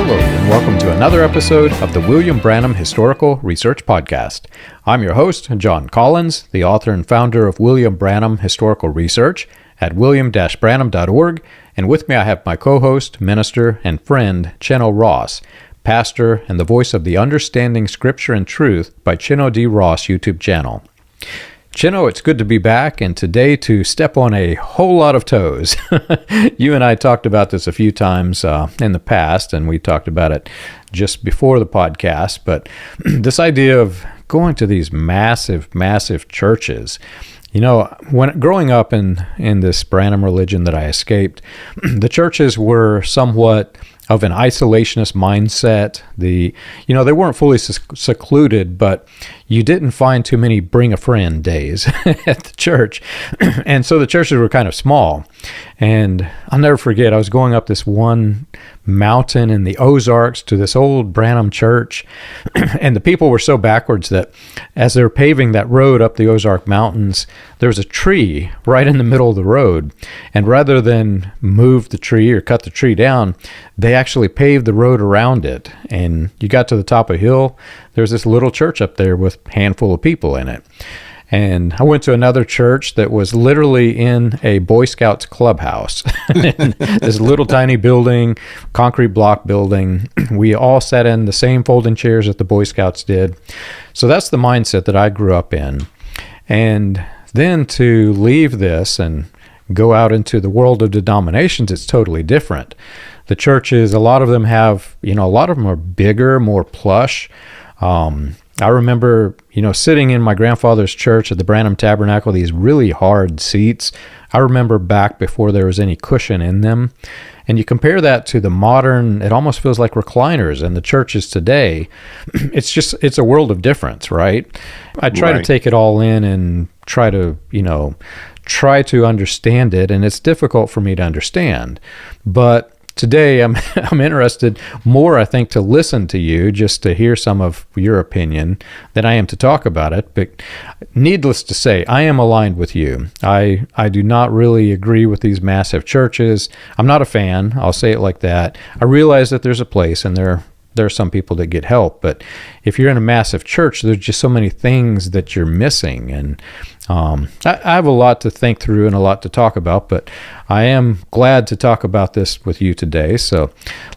Hello, and welcome to another episode of the William Branham Historical Research Podcast. I'm your host, John Collins, the author and founder of William Branham Historical Research at william-branham.org, and with me I have my co-host, minister, and friend, Chino Ross, pastor and the voice of the Understanding Scripture and Truth by Chino D. Ross YouTube channel. Chino, it's good to be back, and today to step on a whole lot of toes. You and I talked about this a few times in the past, and we talked about it just before the podcast, but this idea of going to these massive churches. You know, when growing up in this Branham religion that I escaped, the churches were somewhat of an isolationist mindset. They weren't fully secluded, but you didn't find too many bring a friend days at the church. And so the churches were kind of small. And I'll never forget, I was going up this one mountain in the Ozarks to this old Branham church. And the people were so backwards that as they were paving that road up the Ozark Mountains, there was a tree right in the middle of the road. And rather than move the tree or cut the tree down, they actually paved the road around it. And you got to the top of a hill, there's this little church up there with a handful of people in it. And I went to another church that was literally in a Boy Scouts clubhouse. This little tiny building, concrete block building. We all sat in the same folding chairs that the Boy Scouts did. So that's the mindset that I grew up in. And then to leave this and go out into the world of denominations, it's totally different. The churches, a lot of them have, a lot of them are bigger, more plush. I remember, sitting in my grandfather's church at the Branham Tabernacle, these really hard seats. I remember back before there was any cushion in them. And you compare that to the modern, it almost feels like recliners in the churches today. It's a world of difference, right? I try to take it all in and try to understand it. And it's difficult for me to understand. But today, I'm interested more, I think, to listen to you, just to hear some of your opinion, than I am to talk about it. But needless to say, I am aligned with you. I do not really agree with these massive churches. I'm not a fan. I'll say it like that. I realize that there's a place, and there are some people that get help. But if you're in a massive church, there's just so many things that you're missing. And I have a lot to think through and a lot to talk about, but I am glad to talk about this with you today. So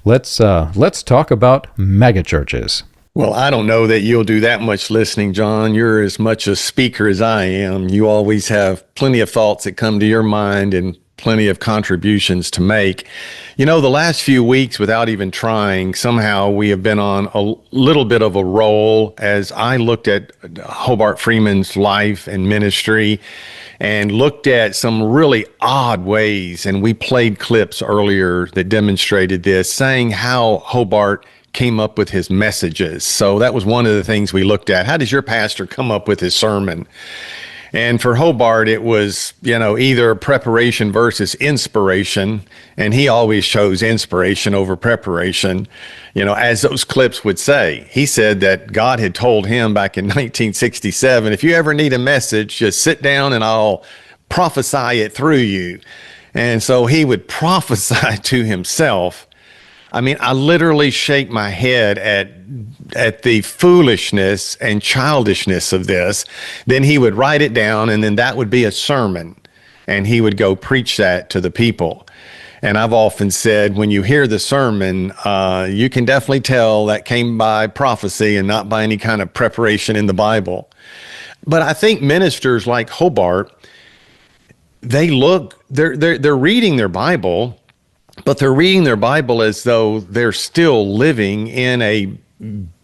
let's talk about megachurches. Well, I don't know that you'll do that much listening, John. You're as much a speaker as I am. You always have plenty of thoughts that come to your mind and plenty of contributions to make. The last few weeks, without even trying, somehow we have been on a little bit of a roll as I looked at Hobart Freeman's life and ministry and looked at some really odd ways. And we played clips earlier that demonstrated this, saying how Hobart came up with his messages. So that was one of the things we looked at. How does your pastor come up with his sermon? And for Hobart, it was, either preparation versus inspiration. And he always chose inspiration over preparation, as those clips would say. He said that God had told him back in 1967, if you ever need a message, just sit down and I'll prophesy it through you. And so he would prophesy to himself. I literally shake my head at the foolishness and childishness of this. Then he would write it down, and then that would be a sermon, and he would go preach that to the people. And I've often said, when you hear the sermon, you can definitely tell that came by prophecy and not by any kind of preparation in the Bible. But I think ministers like Hobart, they're reading their Bible, but they're reading their Bible as though they're still living in a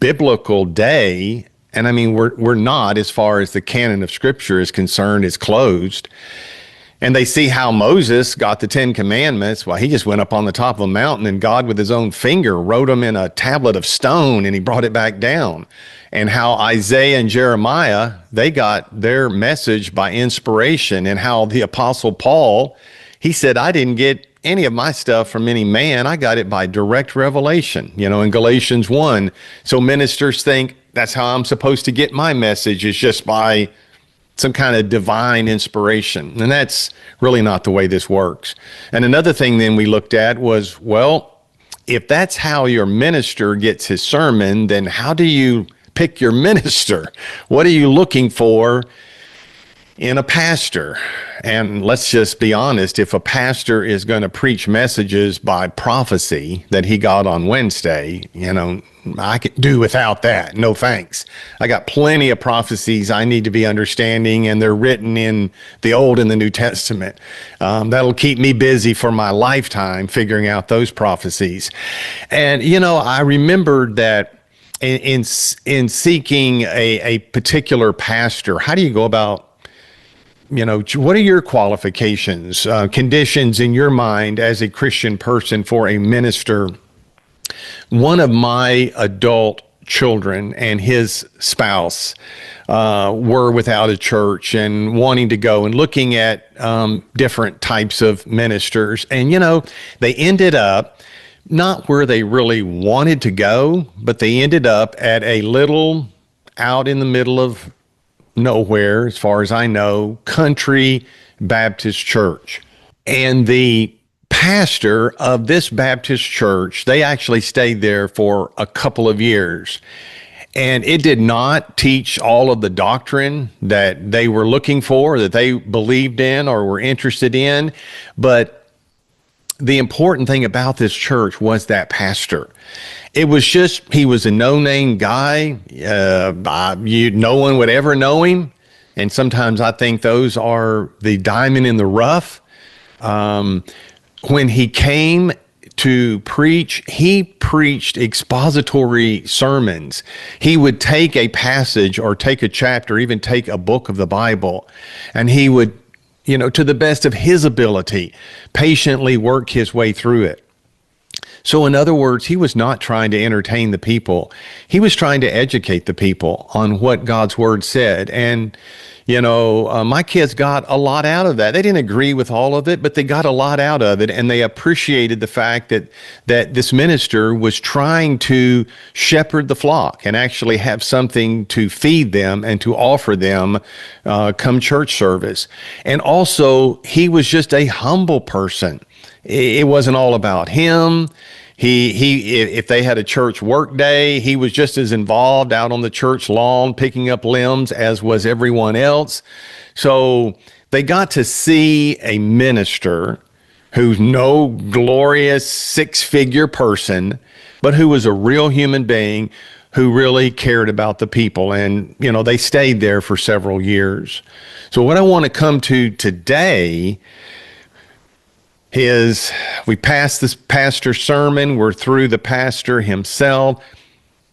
biblical day. And we're not, as far as the canon of Scripture is concerned, is closed. And they see how Moses got the 10 Commandments. Well, he just went up on the top of a mountain, and God with his own finger wrote them in a tablet of stone, and he brought it back down. And how Isaiah and Jeremiah, they got their message by inspiration. And how the Apostle Paul, he said, I didn't get any of my stuff from any man. I got it by direct revelation, in Galatians 1. So ministers think that's how I'm supposed to get my message, is just by some kind of divine inspiration. And that's really not the way this works. And another thing then we looked at was, if that's how your minister gets his sermon, then how do you pick your minister? What are you looking for in a pastor? And let's just be honest, if a pastor is going to preach messages by prophecy that he got on Wednesday, I could do without that. No thanks. I got plenty of prophecies I need to be understanding, and they're written in the Old and the New Testament. That'll keep me busy for my lifetime figuring out those prophecies. And, I remembered that in seeking a particular pastor, how do you go about, what are your qualifications, conditions in your mind as a Christian person for a minister? One of my adult children and his spouse were without a church and wanting to go and looking at different types of ministers. And, they ended up not where they really wanted to go, but they ended up at a little out in the middle of nowhere, as far as I know, country Baptist church. And the pastor of this Baptist church, they actually stayed there for a couple of years. And it did not teach all of the doctrine that they were looking for, that they believed in or were interested in. But the important thing about this church was that pastor. It was just, he was a no-name guy. No one would ever know him. And sometimes I think those are the diamond in the rough. When he came to preach, he preached expository sermons. He would take a passage or take a chapter, even take a book of the Bible, and he would, to the best of his ability, patiently work his way through it. So in other words, he was not trying to entertain the people. He was trying to educate the people on what God's word said. And, my kids got a lot out of that. They didn't agree with all of it, but they got a lot out of it. And they appreciated the fact that this minister was trying to shepherd the flock and actually have something to feed them and to offer them come church service. And also, he was just a humble person. It wasn't all about him. If they had a church work day, he was just as involved out on the church lawn, picking up limbs as was everyone else. So they got to see a minister who's no glorious six-figure person, but who was a real human being who really cared about the people. And, they stayed there for several years. So what I want to come to today is we passed this pastor's sermon. We're through the pastor himself.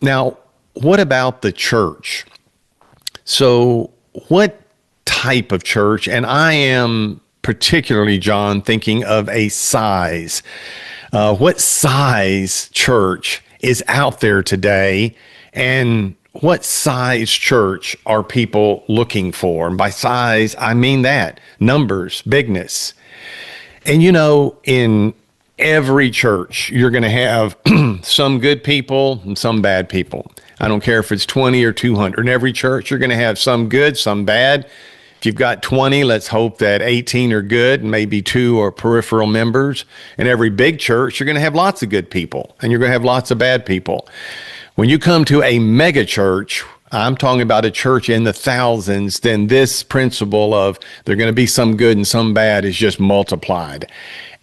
Now, what about the church? So what type of church? And I am particularly, John, thinking of a size. What size church is out there today? And what size church are people looking for? And by size, I mean that. Numbers, bigness. And in every church, you're going to have some good people and some bad people. I don't care if it's 20 or 200. In every church, you're going to have some good, some bad. If you've got 20, let's hope that 18 are good and maybe 2 are peripheral members. In every big church, you're going to have lots of good people and you're going to have lots of bad people. When you come to a mega church, I'm talking about a church in the thousands, then this principle of there are going to be some good and some bad is just multiplied.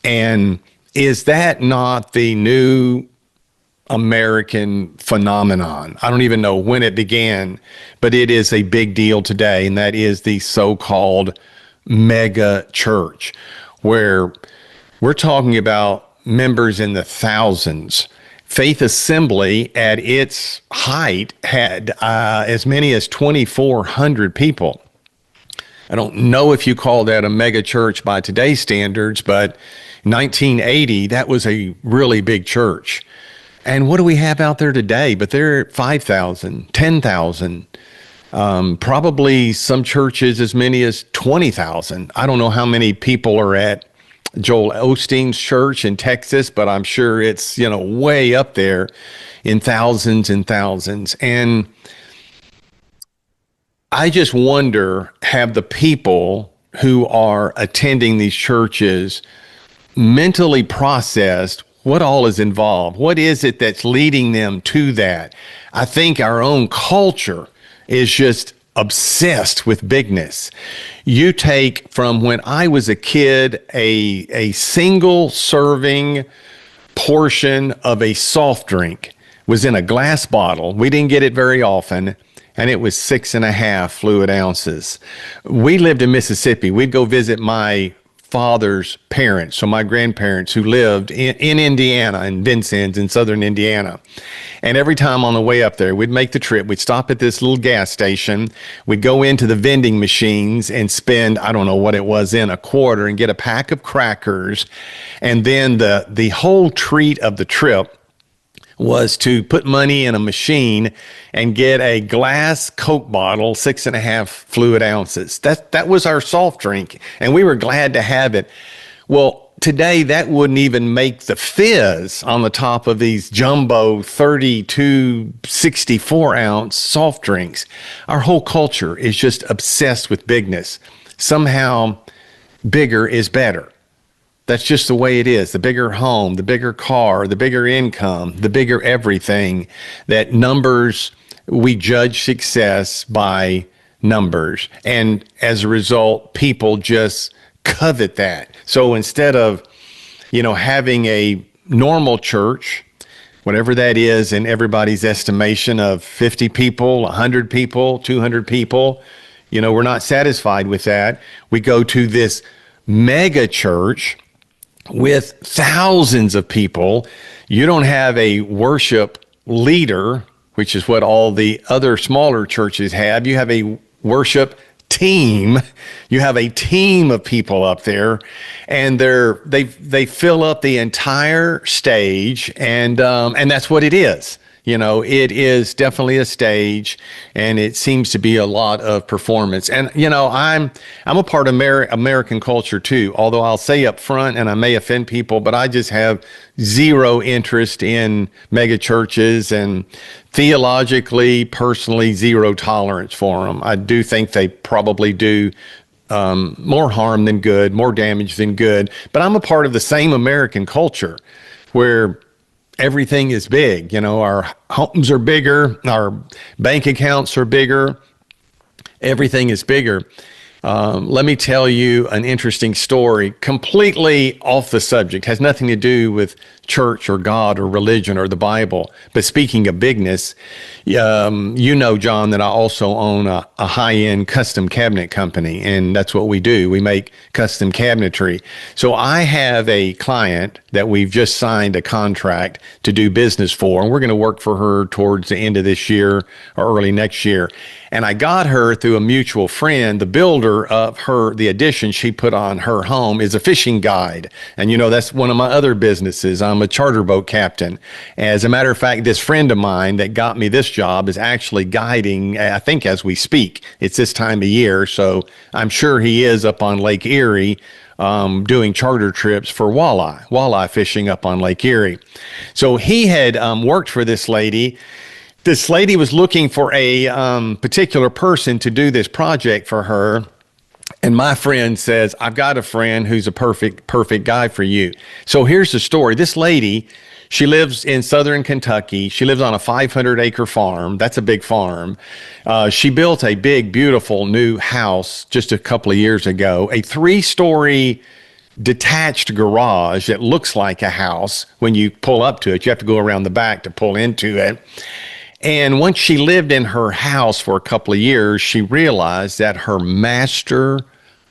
And is that not the new American phenomenon? I don't even know when it began, but it is a big deal today, and that is the so-called mega church, where we're talking about members in the thousands. Faith Assembly at its height had as many as 2,400 people. I don't know if you call that a mega church by today's standards, but 1980, that was a really big church. And what do we have out there today? But they're at 5,000, 10,000, probably some churches as many as 20,000. I don't know how many people are at Joel Osteen's church in Texas, but I'm sure it's, way up there in thousands and thousands. And I just wonder, have the people who are attending these churches mentally processed What all is involved? What is it that's leading them to that? I think our own culture is just obsessed with bigness. You take from when I was a kid, a single serving portion of a soft drink was in a glass bottle. We didn't get it very often, and it was 6.5 fluid ounces. We lived in Mississippi. We'd go visit my father's parents, so my grandparents who lived in Indiana, in Vincennes, in southern Indiana. And every time on the way up there, we'd make the trip. We'd stop at this little gas station. We'd go into the vending machines and spend, I don't know what it was, in a quarter and get a pack of crackers. And then the whole treat of the trip was to put money in a machine and get a glass Coke bottle, 6.5 fluid ounces. That was our soft drink, and we were glad to have it. Well, today that wouldn't even make the fizz on the top of these jumbo 32, 64 ounce soft drinks. Our whole culture is just obsessed with bigness. Somehow bigger is better. That's just the way it is. The bigger home, the bigger car, the bigger income, the bigger everything. That numbers, we judge success by numbers. And as a result, people just covet that. So instead of, having a normal church, whatever that is in everybody's estimation of 50 people, 100 people, 200 people, we're not satisfied with that. We go to this mega church with thousands of people. You don't have a worship leader, which is what all the other smaller churches have. You have a worship team. You have a team of people up there, and they fill up the entire stage, and that's what it is. It is definitely a stage, and it seems to be a lot of performance. And, I'm a part of American culture too, although I'll say up front, and I may offend people, but I just have zero interest in mega churches, and theologically, personally, zero tolerance for them. I do think they probably do more harm than good, more damage than good. But I'm a part of the same American culture where everything is big. Our homes are bigger, our bank accounts are bigger, everything is bigger. Let me tell you an interesting story, completely off the subject, has nothing to do with church or God or religion or the Bible. But speaking of bigness, John, that I also own a high-end custom cabinet company, and that's what we do. We make custom cabinetry. So I have a client that we've just signed a contract to do business for, and we're going to work for her towards the end of this year or early next year. And I got her through a mutual friend. The builder of the addition she put on her home is a fishing guide. And that's one of my other businesses. I'm a charter boat captain. As a matter of fact, this friend of mine that got me this job is actually guiding, I think as we speak. It's this time of year, so I'm sure he is up on Lake Erie doing charter trips for walleye fishing up on Lake Erie. So he had worked for this lady. This lady was looking for a particular person to do this project for her. And my friend says, I've got a friend who's a perfect guy for you. So here's the story. This lady, she lives in southern Kentucky. She lives on a 500-acre farm. That's a big farm. She built a big, beautiful new house just a couple of years ago, a 3-story detached garage that looks like a house. When you pull up to it, you have to go around the back to pull into it. And once she lived in her house for a couple of years, she realized that her master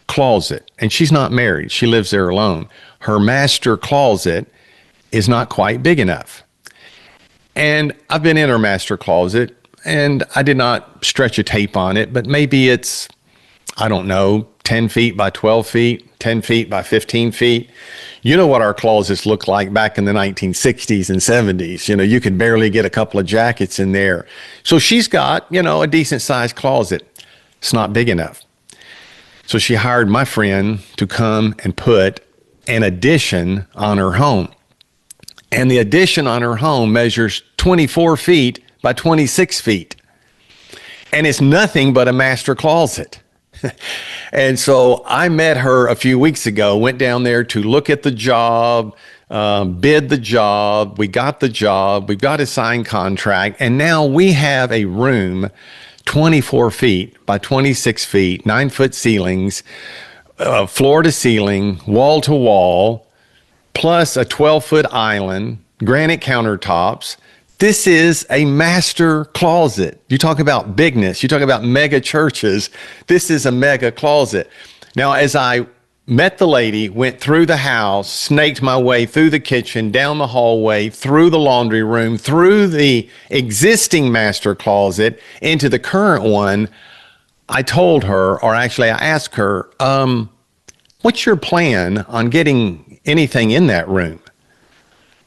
closet, and she's not married, she lives there alone, her master closet is not quite big enough. And I've been in her master closet, and I did not stretch a tape on it, but maybe it's, I don't know, 10 feet by 12 feet, 10 feet by 15 feet. You know what our closets looked like back in the 1960s and 70s. You could barely get a couple of jackets in there. So she's got, a decent sized closet. It's not big enough. So she hired my friend to come and put an addition on her home. And the addition on her home measures 24 feet by 26 feet. And it's nothing but a master closet. And so I met her a few weeks ago, went down there to look at the job, bid the job. We got the job. We've got a signed contract. And now we have a room 24 feet by 26 feet, 9-foot ceilings, floor to ceiling, wall to wall, plus a 12-foot island, granite countertops. This is a master closet. You talk about bigness. You talk about mega churches. This is a mega closet. Now, as I met the lady, went through the house, snaked my way through the kitchen, down the hallway, through the laundry room, through the existing master closet, into the current one, I told her, or actually I asked her, what's your plan on getting anything in that room?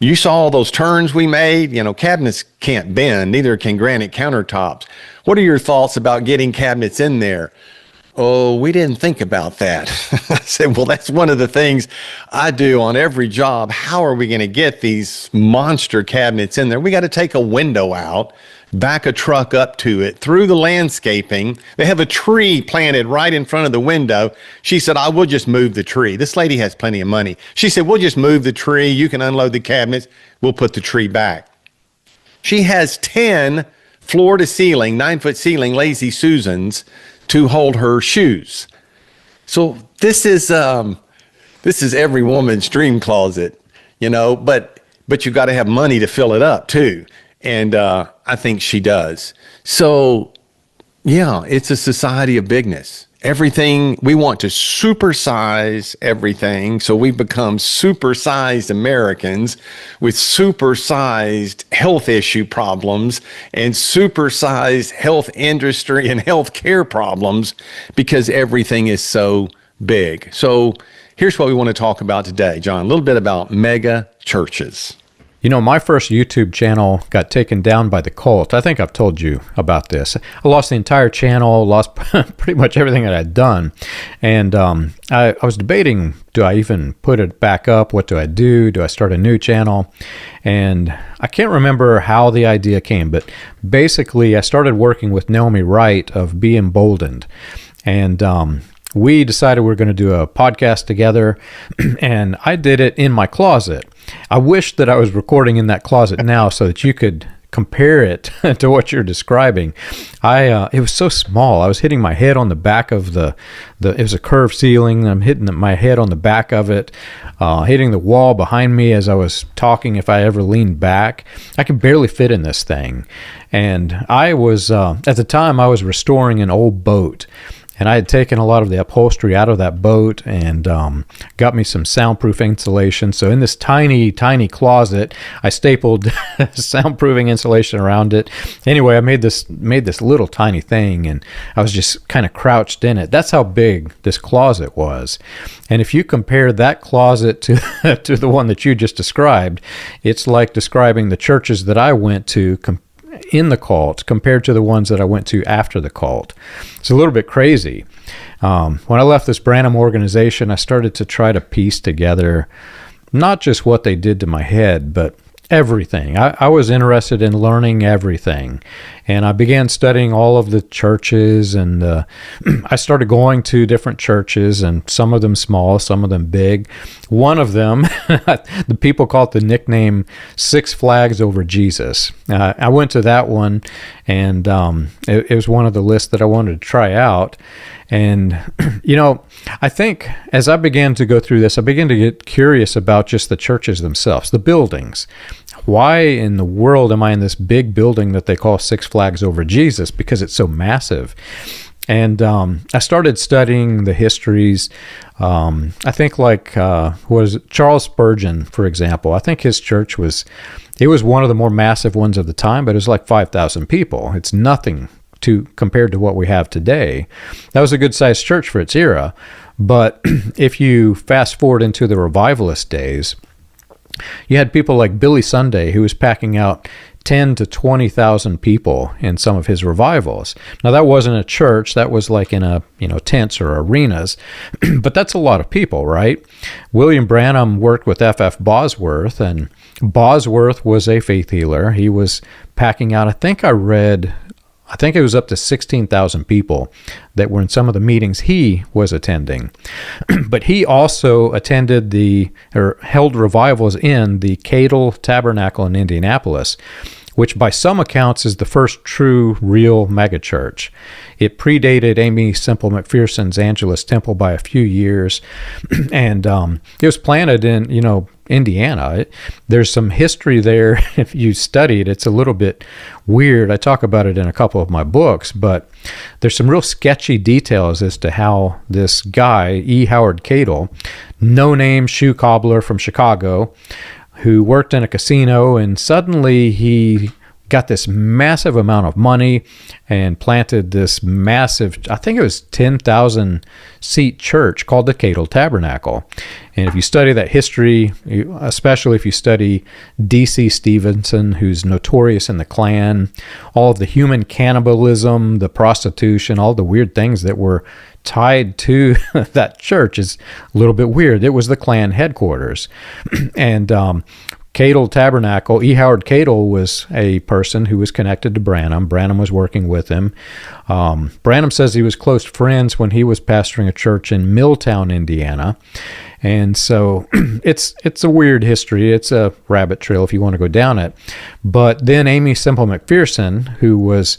You saw all those turns we made. Cabinets can't bend, neither can granite countertops. What are your thoughts about getting cabinets in there? Oh, we didn't think about that. I said, well, that's one of the things I do on every job. How are we going to get these monster cabinets in there? We got to take a window out, back a truck up to it, through the landscaping. They have a tree planted right in front of the window. She said, I will just move the tree. This lady has plenty of money. She said, we'll just move the tree. You can unload the cabinets. We'll put the tree back. She has 10 floor to ceiling, 9-foot ceiling Lazy Susans to hold her shoes. So this is every woman's dream closet, but you got to have money to fill it up too. And I think she does. So yeah, it's a society of bigness. Everything, we want to supersize everything. So we've become supersized Americans with supersized health issue problems and supersized health industry and health care problems because everything is so big. So here's what we want to talk about today, John, a little bit about mega churches. My first YouTube channel got taken down by the cult. I think I've told you about this. I lost the entire channel, lost pretty much everything that I'd done. And I was debating, do I even put it back up? What do I do? Do I start a new channel? And I can't remember how the idea came, but basically I started working with Naomi Wright of Be Emboldened. And we decided we were going to do a podcast together, and I did it in my closet. I wish that I was recording in that closet now so that you could compare it to what you're describing. It was so small. I was hitting my head on the back of it was a curved ceiling. I'm hitting my head on the back of it, hitting the wall behind me as I was talking. If I ever leaned back, I could barely fit in this thing. And I was, at the time, I was restoring an old boat. And I had taken a lot of the upholstery out of that boat and got me some soundproof insulation. So in this tiny, tiny closet, I stapled soundproofing insulation around it. Anyway, I made this little tiny thing, and I was just kind of crouched in it. That's how big this closet was. And if you compare that closet to to the one that you just described, it's like describing the churches that I went to in the cult compared to the ones that I went to after the cult. It's a little bit crazy. When I left this Branham organization, I started to try to piece together not just what they did to my head, but everything. I was interested in learning everything. And I began studying all of the churches, and I started going to different churches, and some of them small, some of them big. One of them, the people call it the nickname Six Flags Over Jesus. I went to that one, and it was one of the lists that I wanted to try out. And, I think as I began to go through this, I began to get curious about just the churches themselves, the buildings. Why in the world am I in this big building that they call Six Flags Over Jesus? Because it's so massive. And I started studying the histories. I think was Charles Spurgeon, for example. I think his church was one of the more massive ones of the time, but it was like 5,000 people. It's nothing compared to what we have today. That was a good-sized church for its era. But if you fast forward into the revivalist days, you had people like Billy Sunday, who was packing out 10 to 20,000 people in some of his revivals. Now, that wasn't a church. That was like in tents or arenas. But that's a lot of people, right? William Branham worked with F.F. Bosworth, and Bosworth was a faith healer. He was packing out, I think I read I think it was up to 16,000 people that were in some of the meetings he was attending. But he also attended or held revivals in the Cadle Tabernacle in Indianapolis, which by some accounts is the first true, real megachurch. It predated Aimee Semple McPherson's Angelus Temple by a few years, and it was planted in, Indiana. There's some history there. If you study it, it's a little bit weird. I talk about it in a couple of my books, but there's some real sketchy details as to how this guy, E. Howard Cadle, no-name shoe cobbler from Chicago, who worked in a casino, and suddenly he got this massive amount of money and planted this massive, I think it was 10,000 seat church called the Cadle Tabernacle. And if you study that history, especially if you study D.C. Stevenson, who's notorious in the Klan, all of the human cannibalism, the prostitution, all the weird things that were tied to that church is a little bit weird. It was the Klan headquarters. And Cadle Tabernacle, E. Howard Cadle was a person who was connected to Branham. Branham was working with him. Branham says he was close friends when he was pastoring a church in Milltown, Indiana. And so it's a weird history. It's a rabbit trail if you want to go down it. But then Aimee Semple McPherson, who was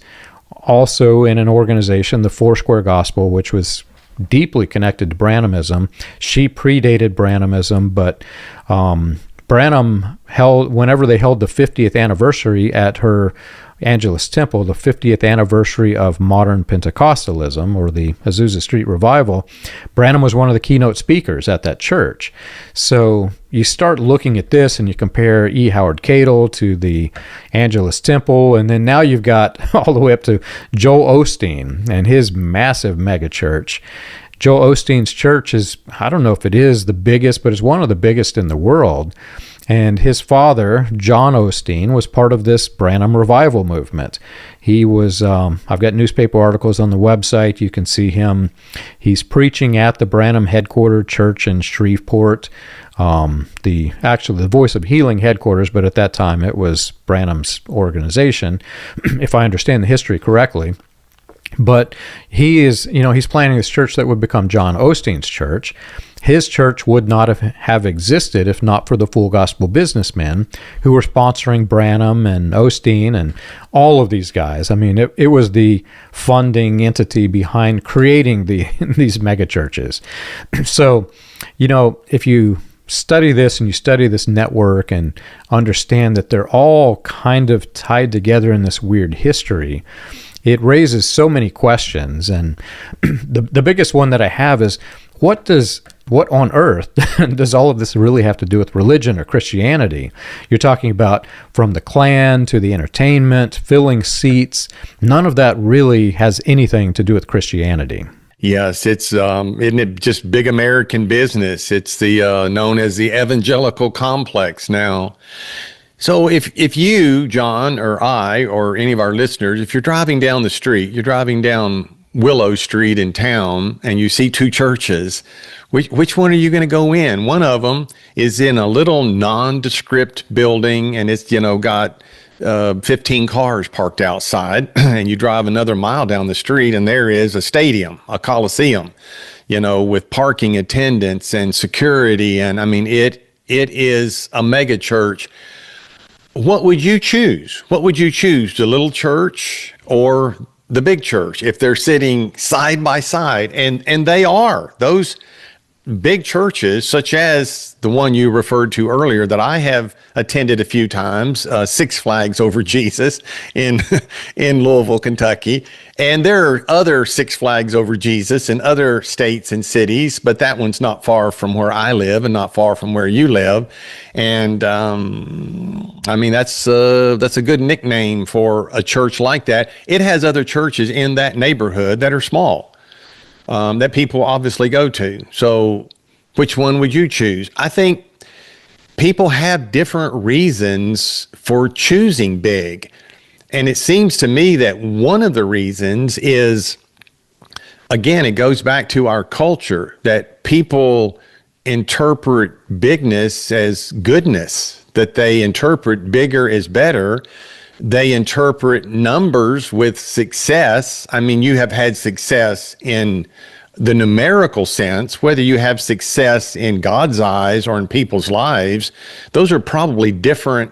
also in an organization, the Foursquare Gospel, which was deeply connected to Branhamism. She predated Branhamism, but Branham whenever they held the 50th anniversary at her Angelus Temple, the 50th anniversary of modern Pentecostalism, or the Azusa Street Revival, Branham was one of the keynote speakers at that church. So you start looking at this and you compare E. Howard Cadle to the Angelus Temple, and then now you've got all the way up to Joel Osteen and his massive megachurch. Joel Osteen's church is, I don't know if it is the biggest, but it's one of the biggest in the world. And his father, John Osteen, was part of this Branham revival movement. He was, I've got newspaper articles on the website. You can see him. He's preaching at the Branham headquarters church in Shreveport, the Voice of Healing headquarters, but at that time it was Branham's organization, if I understand the history correctly. But he's planning this church that would become John Osteen's church. His church would not have existed if not for the Full Gospel businessmen who were sponsoring Branham and Osteen and all of these guys. I mean, it was the funding entity behind creating these mega churches. So, if you study this and you study this network and understand that they're all kind of tied together in this weird history, it raises so many questions. And the biggest one that I have is, what on earth does all of this really have to do with religion or Christianity? You're talking about from the Klan to the entertainment, filling seats. None of that really has anything to do with Christianity. Yes, it's isn't it just big American business? It's the known as the evangelical complex now. So if you, John, or I, or any of our listeners, if you're driving down the street, you're driving down Willow Street in town, and you see two churches, which one are you going to go in? One of them is in a little nondescript building, and it's got 15 cars parked outside, and you drive another mile down the street, and there is a stadium, a coliseum, with parking attendants and security, and I mean it is a mega church. What would you choose? What would you choose, the little church or the big church, if they're sitting side by side? And they are. Those big churches, such as the one you referred to earlier that I have attended a few times, Six Flags Over Jesus in Louisville, Kentucky. And there are other Six Flags Over Jesus in other states and cities, but that one's not far from where I live and not far from where you live. And I mean, that's a good nickname for a church like that. It has other churches in that neighborhood that are small, that people obviously go to. So which one would you choose? I think people have different reasons for choosing big. And it seems to me that one of the reasons is, again, it goes back to our culture, that people interpret bigness as goodness, that they interpret bigger as better. They interpret numbers with success. I mean, you have had success in the numerical sense, whether you have success in God's eyes or in people's lives. Those are probably different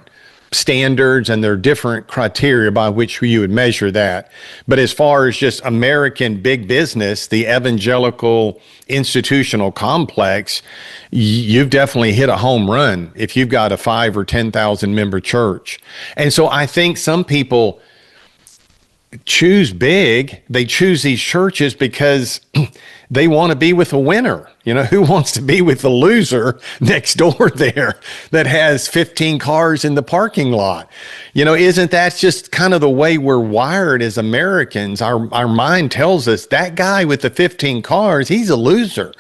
standards, and there are different criteria by which you would measure that. But as far as just American big business, the evangelical institutional complex, you've definitely hit a home run if you've got a 5 or 10,000 member church. And so I think some people choose big. They choose these churches because they want to be with a winner. You know, who wants to be with the loser next door there that has 15 cars in the parking lot? You know, isn't that just kind of the way we're wired as Americans? Our mind tells us that guy with the 15 cars, he's a loser.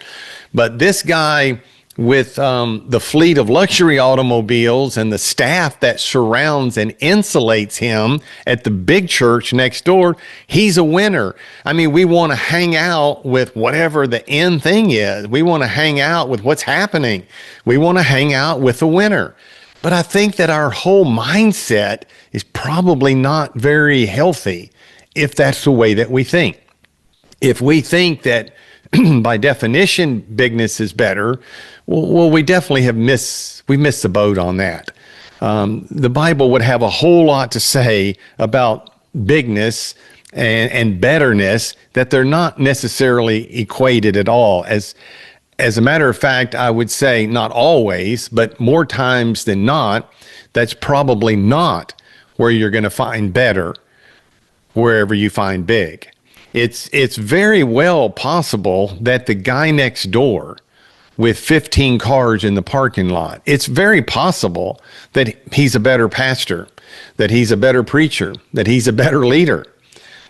But this guy with the fleet of luxury automobiles and the staff that surrounds and insulates him at the big church next door, he's a winner. I mean, we want to hang out with whatever the end thing is. We want to hang out with what's happening. We want to hang out with the winner. But I think that our whole mindset is probably not very healthy if that's the way that we think. If we think that by definition, bigness is better, well, we definitely missed the boat on that. The Bible would have a whole lot to say about bigness and betterness, that they're not necessarily equated at all. As a matter of fact, I would say not always, but more times than not, that's probably not where you're going to find better, wherever you find big. It's very well possible that the guy next door with 15 cars in the parking lot, it's very possible that he's a better pastor, that he's a better preacher, that he's a better leader.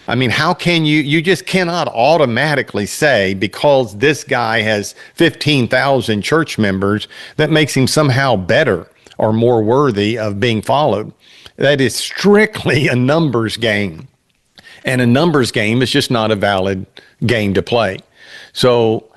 I mean, how can you just cannot automatically say because this guy has 15,000 church members, that makes him somehow better or more worthy of being followed. That is strictly a numbers game. And a numbers game is just not a valid game to play. So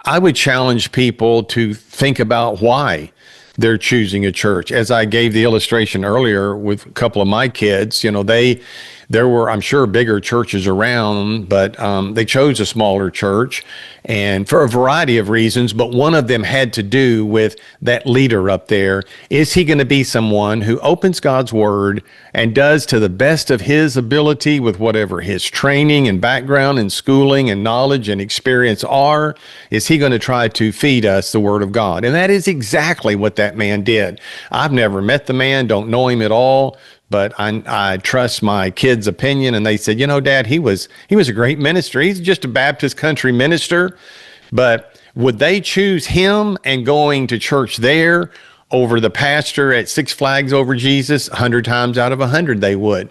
I would challenge people to think about why they're choosing a church. As I gave the illustration earlier with a couple of my kids, you know, there were, I'm sure, bigger churches around, but they chose a smaller church, and for a variety of reasons, but one of them had to do with that leader up there. Is he going to be someone who opens God's word and does to the best of his ability with whatever his training and background and schooling and knowledge and experience are? Is he going to try to feed us the word of God? And that is exactly what that man did. I've never met the man, don't know him at all, but I trust my kids' opinion. And they said, you know, Dad, he was a great minister. He's just a Baptist country minister. But would they choose him and going to church there over the pastor at Six Flags Over Jesus? 100 times out of 100 they would,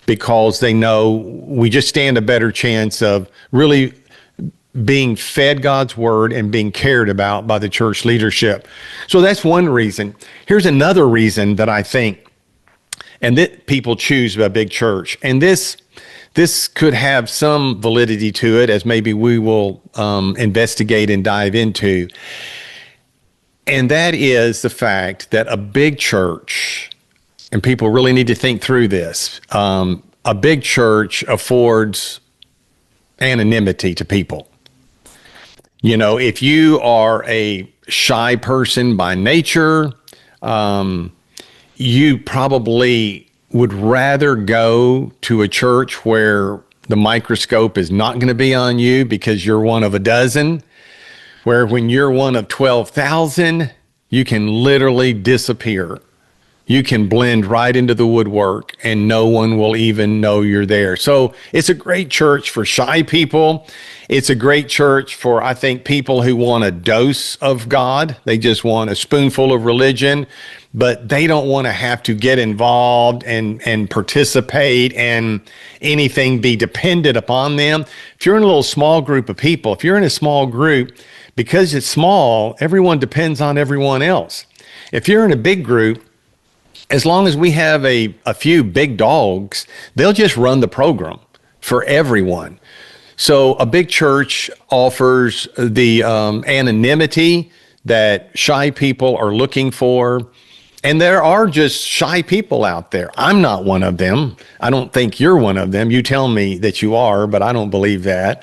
because they know we just stand a better chance of really being fed God's word and being cared about by the church leadership. So that's one reason. Here's another reason that I think, and that people choose a big church. And this could have some validity to it, as maybe we will investigate and dive into. And that is the fact that a big church, and people really need to think through this, a big church affords anonymity to people. You know, if you are a shy person by nature, you probably would rather go to a church where the microscope is not going to be on you because you're one of a dozen, where when you're one of 12,000, you can literally disappear. You can blend right into the woodwork and no one will even know you're there. So it's a great church for shy people. It's a great church for, I think, people who want a dose of God. They just want a spoonful of religion, but they don't want to have to get involved and participate and anything be dependent upon them. If you're in a little small group of people, if you're in a small group, because it's small, everyone depends on everyone else. If you're in a big group, as long as we have a few big dogs, they'll just run the program for everyone. So a big church offers the anonymity that shy people are looking for. And there are just shy people out there. I'm not one of them. I don't think you're one of them. You tell me that you are, but I don't believe that.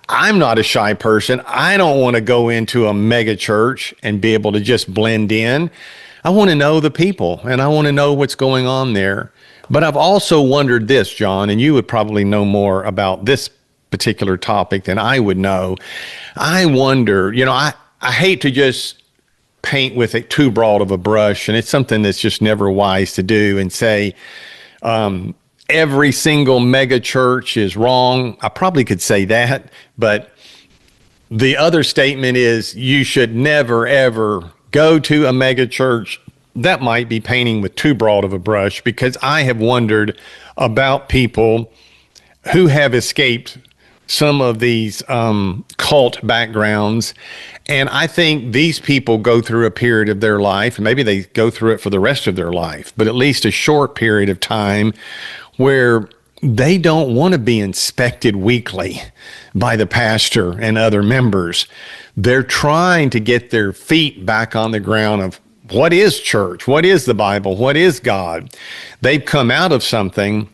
I'm not a shy person. I don't want to go into a mega church and be able to just blend in. I want to know the people and I want to know what's going on there. But I've also wondered this, John, and you would probably know more about this particular topic than I would know. I wonder, I hate to just paint with it too broad of a brush, and it's something that's just never wise to do and say, every single mega church is wrong. I probably could say that, but the other statement is you should never, ever go to a mega church. That might be painting with too broad of a brush, because I have wondered about people who have escaped some of these cult backgrounds. And I think these people go through a period of their life, and maybe they go through it for the rest of their life, but at least a short period of time where they don't want to be inspected weekly by the pastor and other members. They're trying to get their feet back on the ground of what is church? What is the Bible? What is God? They've come out of something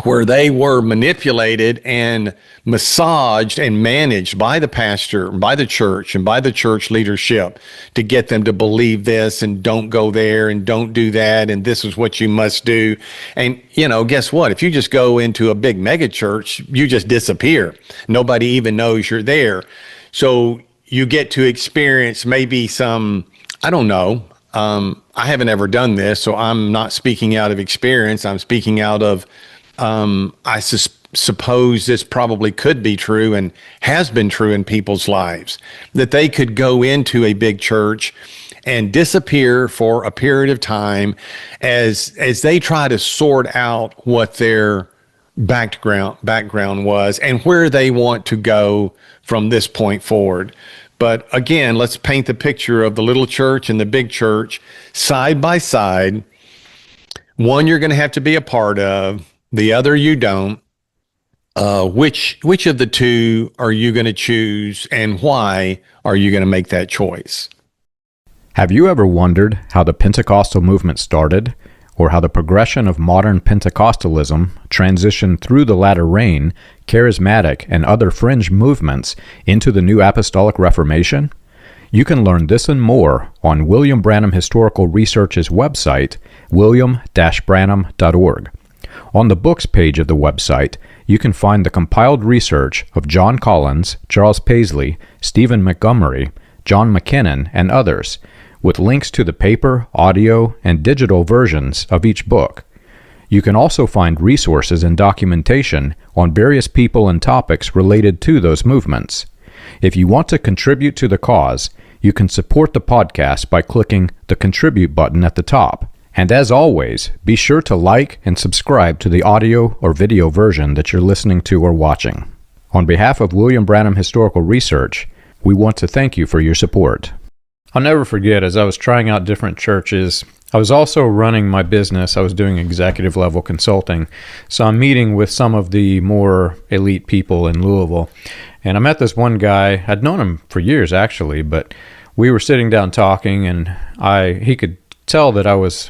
where they were manipulated and massaged and managed by the pastor, by the church, and by the church leadership to get them to believe this and don't go there and don't do that and this is what you must do. And, guess what? If you just go into a big mega church, you just disappear. Nobody even knows you're there. So you get to experience maybe some, I don't know, I haven't ever done this, so I'm not speaking out of experience. I'm speaking out of I suppose this probably could be true and has been true in people's lives, that they could go into a big church and disappear for a period of time as they try to sort out what their background was and where they want to go from this point forward. But again, let's paint the picture of the little church and the big church side by side. One you're going to have to be a part of. The other you don't. Which of the two are you going to choose, and why are you going to make that choice? Have you ever wondered how the Pentecostal movement started, or how the progression of modern Pentecostalism transitioned through the latter rain, charismatic, and other fringe movements into the New Apostolic Reformation? You can learn this and more on William Branham Historical Research's website, william-branham.org. On the books page of the website, you can find the compiled research of John Collins, Charles Paisley, Stephen Montgomery, John McKinnon, and others, with links to the paper, audio, and digital versions of each book. You can also find resources and documentation on various people and topics related to those movements. If you want to contribute to the cause, you can support the podcast by clicking the Contribute button at the top. And as always, be sure to like and subscribe to the audio or video version that you're listening to or watching. On behalf of William Branham Historical Research, we want to thank you for your support. I'll never forget, as I was trying out different churches, I was also running my business. I was doing executive level consulting. So I'm meeting with some of the more elite people in Louisville. And I met this one guy. I'd known him for years, actually, but we were sitting down talking, and he could tell that I was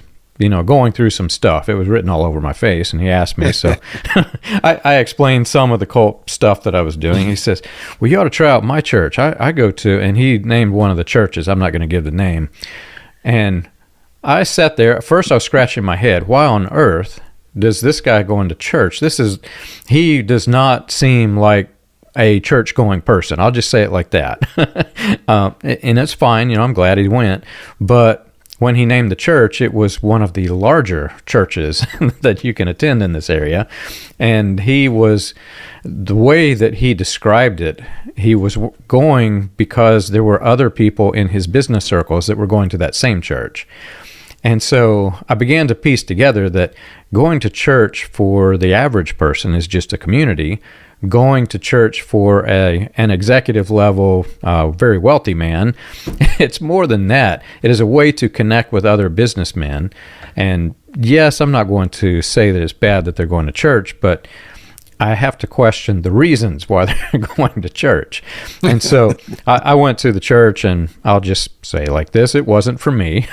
going through some stuff. It was written all over my face, and he asked me. So I explained some of the cult stuff that I was doing. He says, well, you ought to try out my church. I go to, and he named one of the churches. I'm not going to give the name. And I sat there. At first, I was scratching my head. Why on earth does this guy go into church? He does not seem like a church-going person. I'll just say it like that. And it's fine. I'm glad he went. But when he named the church, it was one of the larger churches that you can attend in this area. And the way that he described it, he was going because there were other people in his business circles that were going to that same church. And so I began to piece together that going to church for the average person is just a community. Going to church for an executive level, very wealthy man, it's more than that. It is a way to connect with other businessmen. And yes, I'm not going to say that it's bad that they're going to church, but I have to question the reasons why they're going to church. And so I went to the church, and I'll just say like this, it wasn't for me.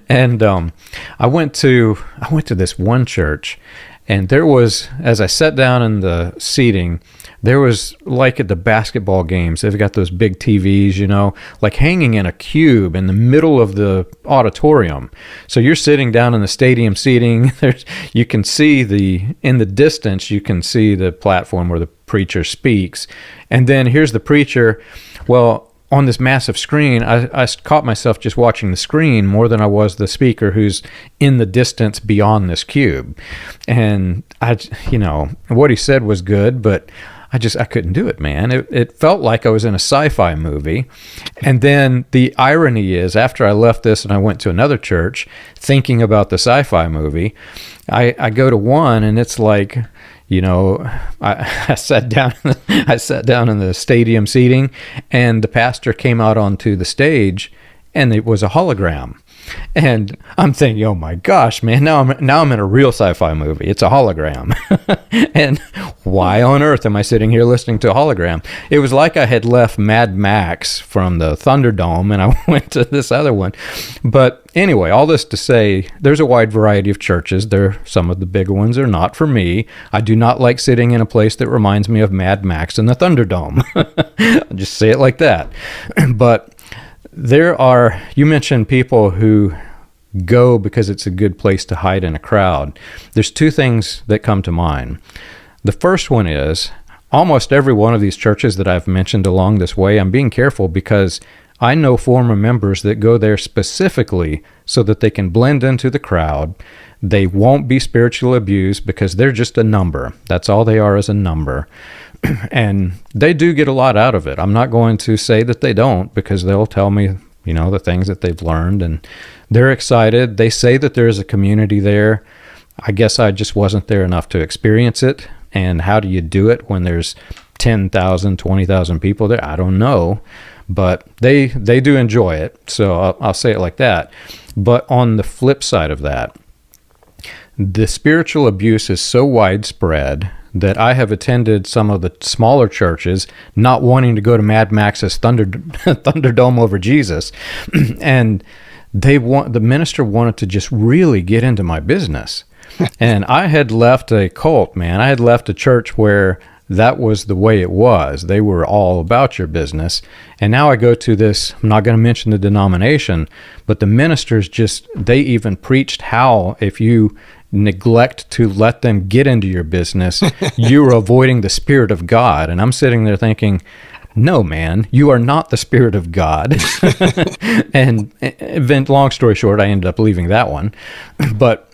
And I went to this one church, and there was, as I sat down in the seating, there was, like at the basketball games, they've got those big TVs, like hanging in a cube in the middle of the auditorium. So you're sitting down in the stadium seating. You can see in the distance, you can see the platform where the preacher speaks. And then here's the preacher. Well, on this massive screen, I caught myself just watching the screen more than I was the speaker who's in the distance beyond this cube. And what he said was good, but I couldn't do it, man. It felt like I was in a sci-fi movie. And then the irony is, after I left this and I went to another church thinking about the sci-fi movie, I go to one, and it's like, I sat down in the stadium seating, and the pastor came out onto the stage, and it was a hologram. And I'm thinking, oh my gosh, man, now I'm in a real sci-fi movie. It's a hologram. And why on earth am I sitting here listening to a hologram? It was like I had left Mad Max from the Thunderdome, and I went to this other one. But anyway, all this to say, there's a wide variety of churches. Some of the bigger ones are not for me. I do not like sitting in a place that reminds me of Mad Max and the Thunderdome. I'll just say it like that. But you mentioned people who go because it's a good place to hide in a crowd. There's two things that come to mind. The first one is, almost every one of these churches that I've mentioned along this way, I'm being careful because I know former members that go there specifically so that they can blend into the crowd. They won't be spiritually abused because they're just a number. That's all they are, is a number. And they do get a lot out of it. I'm not going to say that they don't, because they'll tell me, the things that they've learned, and they're excited. They say that there's a community there. I guess I just wasn't there enough to experience it. And how do you do it when there's 10,000, 20,000 people there? I don't know, but they do enjoy it. So I'll say it like that. But on the flip side of that, the spiritual abuse is so widespread that I have attended some of the smaller churches not wanting to go to Mad Max's Thunderdome over Jesus. And the minister wanted to just really get into my business. And I had left a cult, man. I had left a church where that was the way it was. They were all about your business. And now I go to this, I'm not going to mention the denomination, but the ministers they even preached how if you neglect to let them get into your business, you are avoiding the Spirit of God. And I'm sitting there thinking, no, man, you are not the Spirit of God. And long story short, I ended up leaving that one. But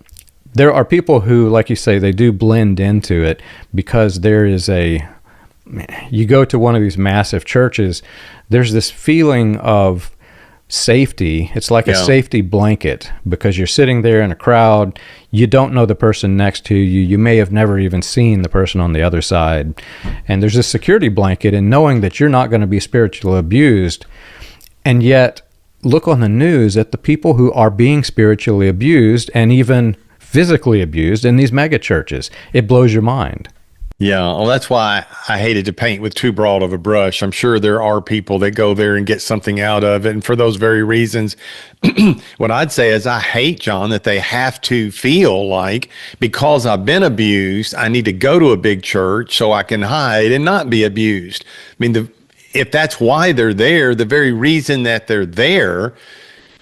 there are people who, like you say, they do blend into it because you go to one of these massive churches, there's this feeling of safety. It's like a safety blanket because you're sitting there in a crowd. You don't know the person next to you. You may have never even seen the person on the other side. And there's a security blanket in knowing that you're not going to be spiritually abused. And yet, look on the news at the people who are being spiritually abused and even physically abused in these mega churches. It blows your mind. Yeah, well, that's why I hated to paint with too broad of a brush. I'm sure there are people that go there and get something out of it. And for those very reasons, what I'd say is I hate, John, that they have to feel like because I've been abused, I need to go to a big church so I can hide and not be abused. I mean, if that's why they're there, the very reason that they're there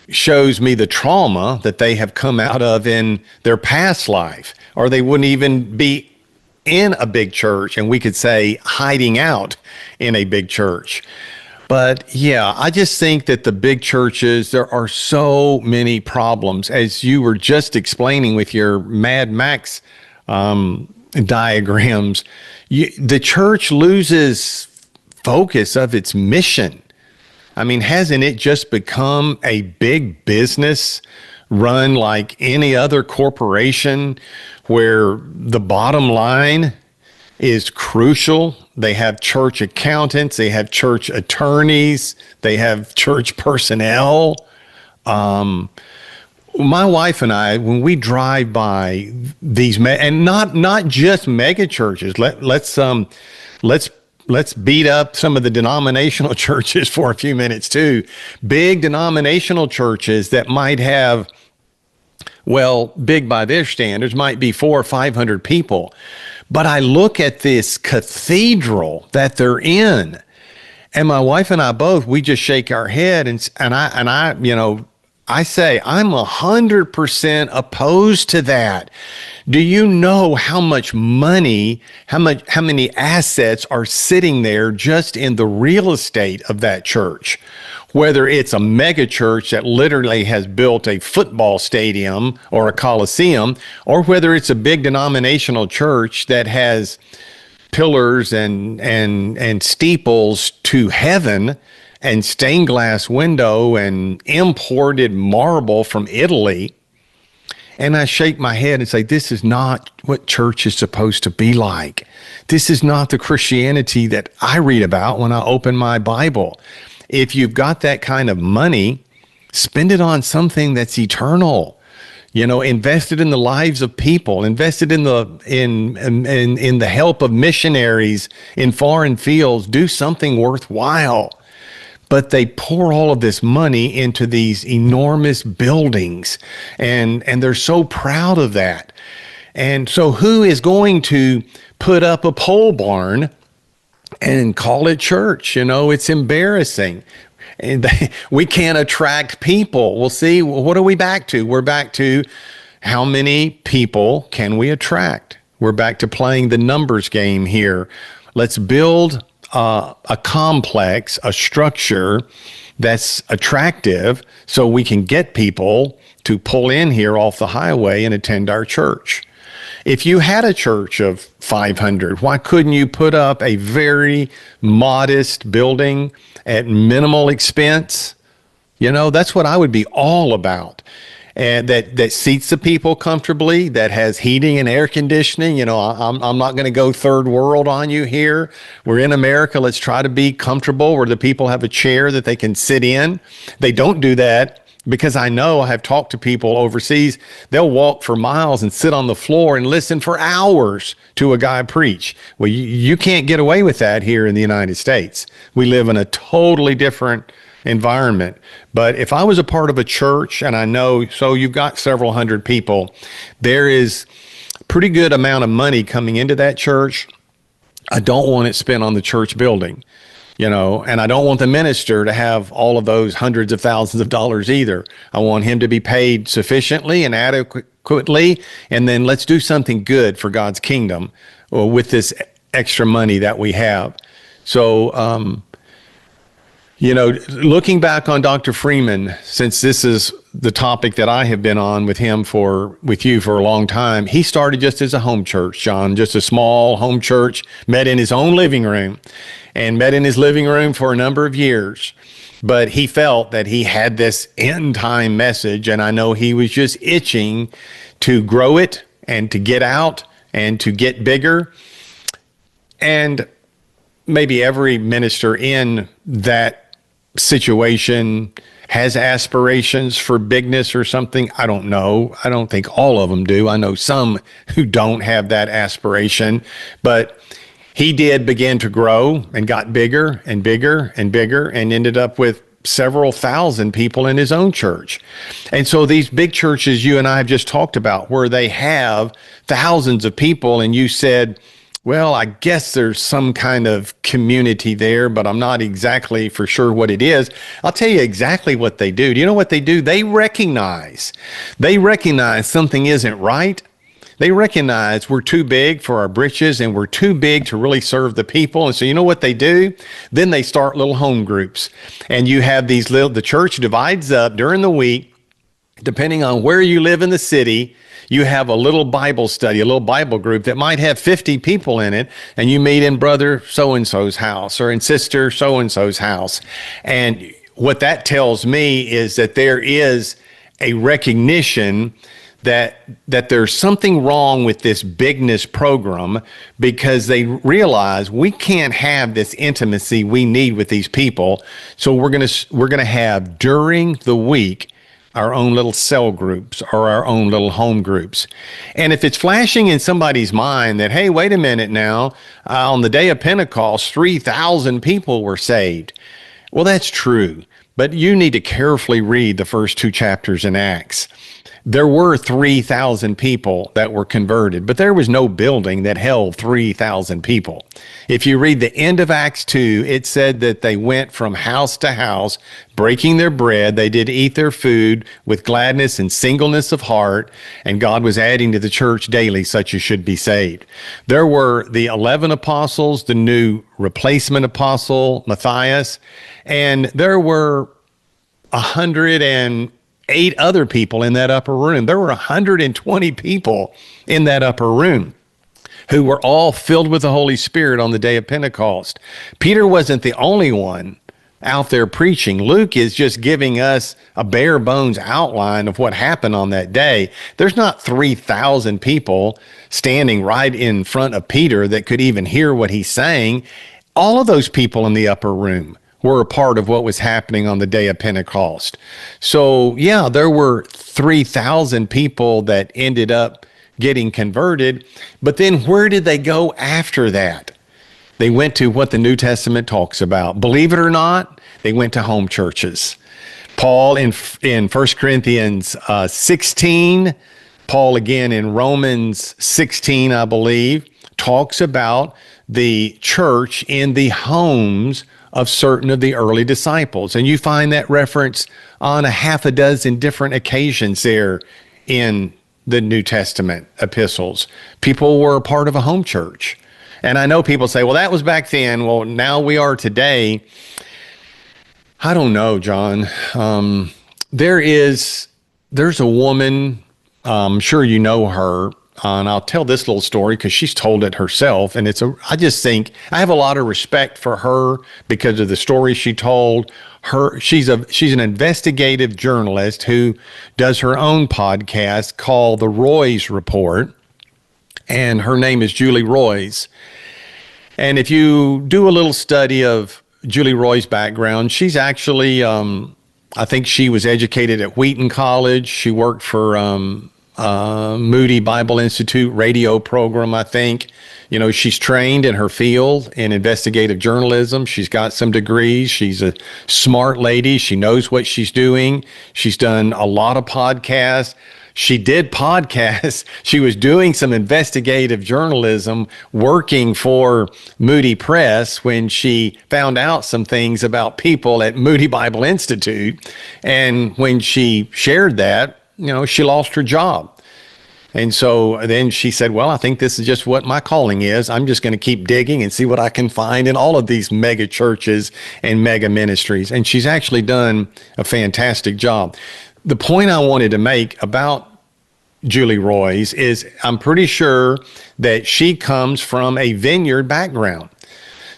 shows me the trauma that they have come out of in their past life, or they wouldn't even be in a big church, and we could say hiding out in a big church. But yeah, I just think that the big churches, there are so many problems, as you were just explaining with your Mad Max diagrams. The church loses focus of its mission. I mean, hasn't it just become a big business run like any other corporation where the bottom line is crucial? They have church accountants, they have church attorneys, they have church personnel. my wife and I, when we drive by these, and not just mega churches, let's beat up some of the denominational churches for a few minutes too. Big denominational churches that might have, well, big by their standards, might be 400 or 500 people. But I look at this cathedral that they're in, and my wife and I both, we just shake our head and I, I say, I'm 100% opposed to that. Do you know how much money, how many assets are sitting there just in the real estate of that church? Whether it's a mega church that literally has built a football stadium or a coliseum, or whether it's a big denominational church that has pillars and steeples to heaven, and stained glass window and imported marble from Italy. And I shake my head and say, this is not what church is supposed to be like. This is not the Christianity that I read about when I open my Bible. If you've got that kind of money, spend it on something that's eternal. Invested in the lives of people, invested in the help of missionaries in foreign fields. Do something worthwhile. But they pour all of this money into these enormous buildings, and they're so proud of that. And so who is going to put up a pole barn and call it church? It's embarrassing. And we can't attract people. We'll see, what are we back to? We're back to how many people can we attract? We're back to playing the numbers game here. Let's build a complex, a structure that's attractive so we can get people to pull in here off the highway and attend our church. If you had a church of 500, why couldn't you put up a very modest building at minimal expense? That's what I would be all about. And that seats the people comfortably, that has heating and air conditioning. I'm not going to go third world on you here. We're in America. Let's try to be comfortable where the people have a chair that they can sit in. They don't do that because I know I have talked to people overseas. They'll walk for miles and sit on the floor and listen for hours to a guy preach. Well, you can't get away with that here in the United States. We live in a totally different environment. But if I was a part of a church, and I know, so you've got several hundred people, there is a pretty good amount of money coming into that church. I don't want it spent on the church building, and I don't want the minister to have all of those hundreds of thousands of dollars either. I want him to be paid sufficiently and adequately, and then let's do something good for God's kingdom with this extra money that we have. So, looking back on Dr. Freeman, since this is the topic that I have been on with you for a long time, he started just as a home church, John, just a small home church, met in his own living room for a number of years. But he felt that he had this end time message, and I know he was just itching to grow it and to get out and to get bigger. And maybe every minister in that situation has aspirations for bigness or something. I don't know. I don't think all of them do. I know some who don't have that aspiration, but he did begin to grow and got bigger and bigger and bigger and ended up with several thousand people in his own church. And so these big churches you and I have just talked about, where they have thousands of people, and you said, well, I guess there's some kind of community there, but I'm not exactly for sure what it is. I'll tell you exactly what they do. Do you know what they do? They recognize something isn't right. They recognize we're too big for our britches and we're too big to really serve the people. And so you know what they do? Then they start little home groups. And you have the church divides up during the week, depending on where you live in the city. You have a little Bible study, a little Bible group that might have 50 people in it, and you meet in brother so-and-so's house or in sister so-and-so's house. And what that tells me is that there is a recognition that there's something wrong with this bigness program, because they realize we can't have this intimacy we need with these people. So we're going to have during the week our own little cell groups or our own little home groups. And if it's flashing in somebody's mind that, hey, wait a minute now, on the day of Pentecost, 3,000 people were saved. Well, that's true, but you need to carefully read the first 2 chapters in Acts. There were 3,000 people that were converted, but there was no building that held 3,000 people. If you read the end of Acts 2, it said that they went from house to house, breaking their bread. They did eat their food with gladness and singleness of heart, and God was adding to the church daily such as should be saved. There were the 11 apostles, the new replacement apostle, Matthias, and there were 108 other people in that upper room. There were 120 people in that upper room who were all filled with the Holy Spirit on the day of Pentecost. Peter wasn't the only one out there preaching. Luke is just giving us a bare bones outline of what happened on that day. There's not 3,000 people standing right in front of Peter that could even hear what he's saying. All of those people in the upper room were a part of what was happening on the day of Pentecost. So yeah, there were 3,000 people that ended up getting converted, but then where did they go after that? They went to what the New Testament talks about. Believe it or not, they went to home churches. Paul in 1 Corinthians 16, Paul again in Romans 16, I believe, talks about the church in the homes of certain of the early disciples. And you find that reference on a half a dozen different occasions there in the New Testament epistles. People were a part of a home church. And I know people say, well, that was back then. Well, now we are today. I don't know, John. There's a woman, I'm sure you know her, and I'll tell this little story because she's told it herself. And I just think I have a lot of respect for her because of the story she told. She's an investigative journalist who does her own podcast called The Roys Report. And her name is Julie Roys. And if you do a little study of Julie Roy's background, she's actually, I think she was educated at Wheaton College. She worked for Moody Bible Institute radio program, I think. You know, she's trained in her field in investigative journalism. She's got some degrees. She's a smart lady. She knows what she's doing. She's done a lot of podcasts. She did podcasts. She was doing some investigative journalism working for Moody Press when she found out some things about people at Moody Bible Institute. And when she shared that, she lost her job. And so then she said, well, I think this is just what my calling is. I'm just going to keep digging and see what I can find in all of these mega churches and mega ministries. And she's actually done a fantastic job. The point I wanted to make about Julie Roys is I'm pretty sure that she comes from a vineyard background.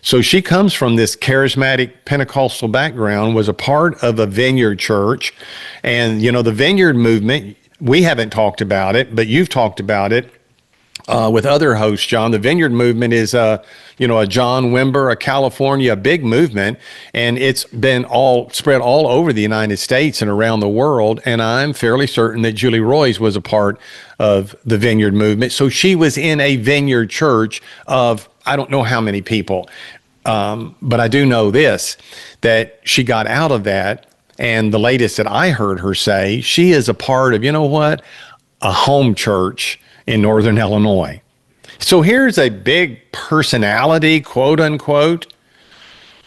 So she comes from this charismatic Pentecostal background, was a part of a vineyard church. And, the vineyard movement, we haven't talked about it, but you've talked about it with other hosts, John. The vineyard movement is, a John Wimber, a California, big movement, and it's been spread all over the United States and around the world. And I'm fairly certain that Julie Roys was a part of the vineyard movement. So she was in a vineyard church of, I don't know how many people, but I do know this, that she got out of that. And the latest that I heard her say, she is a part of, a home church in Northern Illinois. So here's a big personality, quote unquote,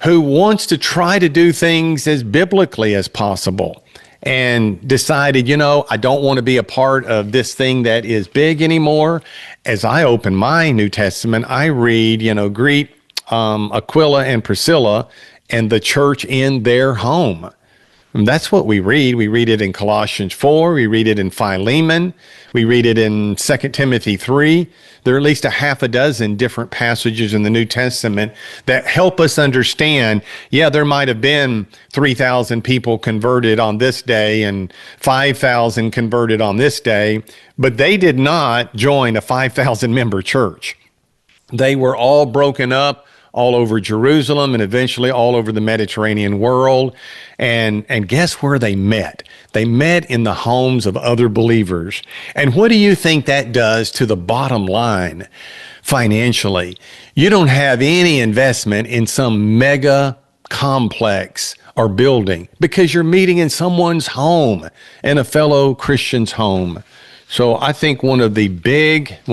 who wants to try to do things as biblically as possible and decided, I don't want to be a part of this thing that is big anymore. As I open my New Testament, I read, greet Aquila and Priscilla and the church in their home. And that's what we read. We read it in Colossians 4. We read it in Philemon. We read it in 2 Timothy 3. There are at least a half a dozen different passages in the New Testament that help us understand, there might have been 3,000 people converted on this day and 5,000 converted on this day, but they did not join a 5,000 member church. They were all broken up all over Jerusalem, and eventually all over the Mediterranean world. And guess where they met? They met in the homes of other believers. And what do you think that does to the bottom line financially? You don't have any investment in some mega complex or building because you're meeting in someone's home, in a fellow Christian's home. So I think one of the biggest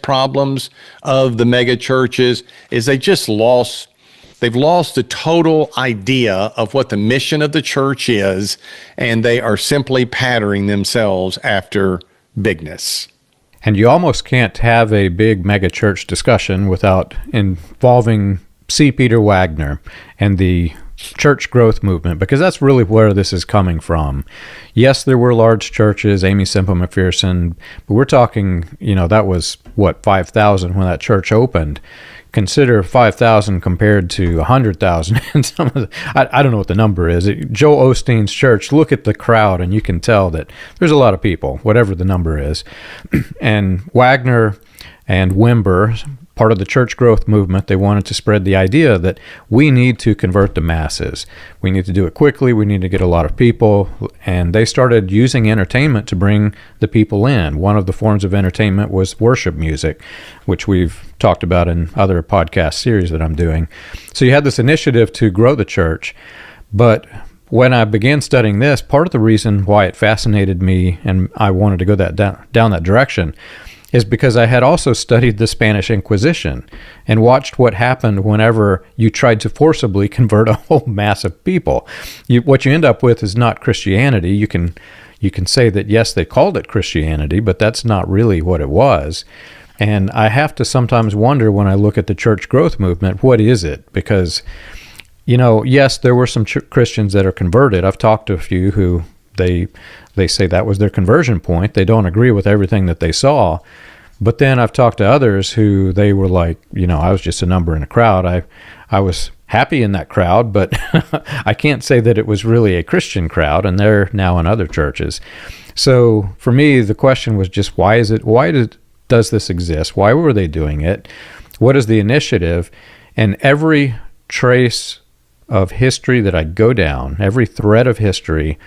problems of the mega churches is they've lost the total idea of what the mission of the church is, and they are simply patterning themselves after bigness. And you almost can't have a big mega church discussion without involving C. Peter Wagner and the church growth movement, because that's really where this is coming from. Yes, there were large churches, Amy Semple McPherson, but we're talking, that was 5,000 when that church opened. Consider 5,000 compared to 100,000. And some of I don't know what the number is. Joel Osteen's church, look at the crowd and you can tell that there's a lot of people, whatever the number is. And Wagner and Wimber, part of the church growth movement, they wanted to spread the idea that we need to convert the masses. We need to do it quickly. We need to get a lot of people. And they started using entertainment to bring the people in. One of the forms of entertainment was worship music, which we've talked about in other podcast series that I'm doing. So you had this initiative to grow the church. But when I began studying this, part of the reason why it fascinated me and I wanted to go down that direction is because I had also studied the Spanish Inquisition and watched what happened whenever you tried to forcibly convert a whole mass of people. What you end up with is not Christianity. You can say that, yes, they called it Christianity, but that's not really what it was. And I have to sometimes wonder when I look at the church growth movement, what is it? Because, yes, there were some Christians that are converted. I've talked to a few who they say that was their conversion point. They don't agree with everything that they saw. But then I've talked to others who they were like, I was just a number in a crowd. I was happy in that crowd, but I can't say that it was really a Christian crowd, and they're now in other churches. So for me, the question was just, why does this exist? Why were they doing it? What is the initiative? And every trace of history that I go down, every thread of history,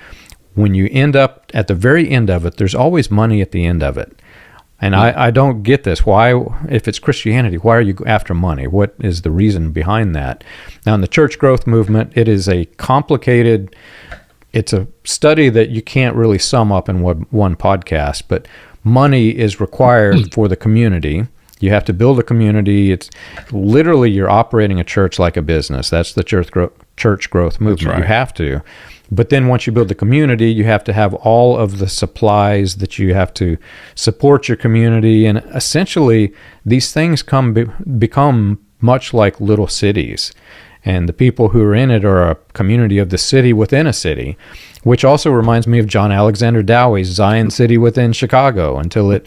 when you end up at the very end of it, there's always money at the end of it. And I don't get this. Why, if it's Christianity, why are you after money? What is the reason behind that? Now, in the church growth movement, it is it's a study that you can't really sum up in one podcast, but money is required for the community. You have to build a community. It's literally, you're operating a church like a business. That's the church growth movement. That's right. You have to. But then once you build the community, you have to have all of the supplies that you have to support your community. And essentially, these things become much like little cities. And the people who are in it are a community of the city within a city, which also reminds me of John Alexander Dowie's Zion City within Chicago, until it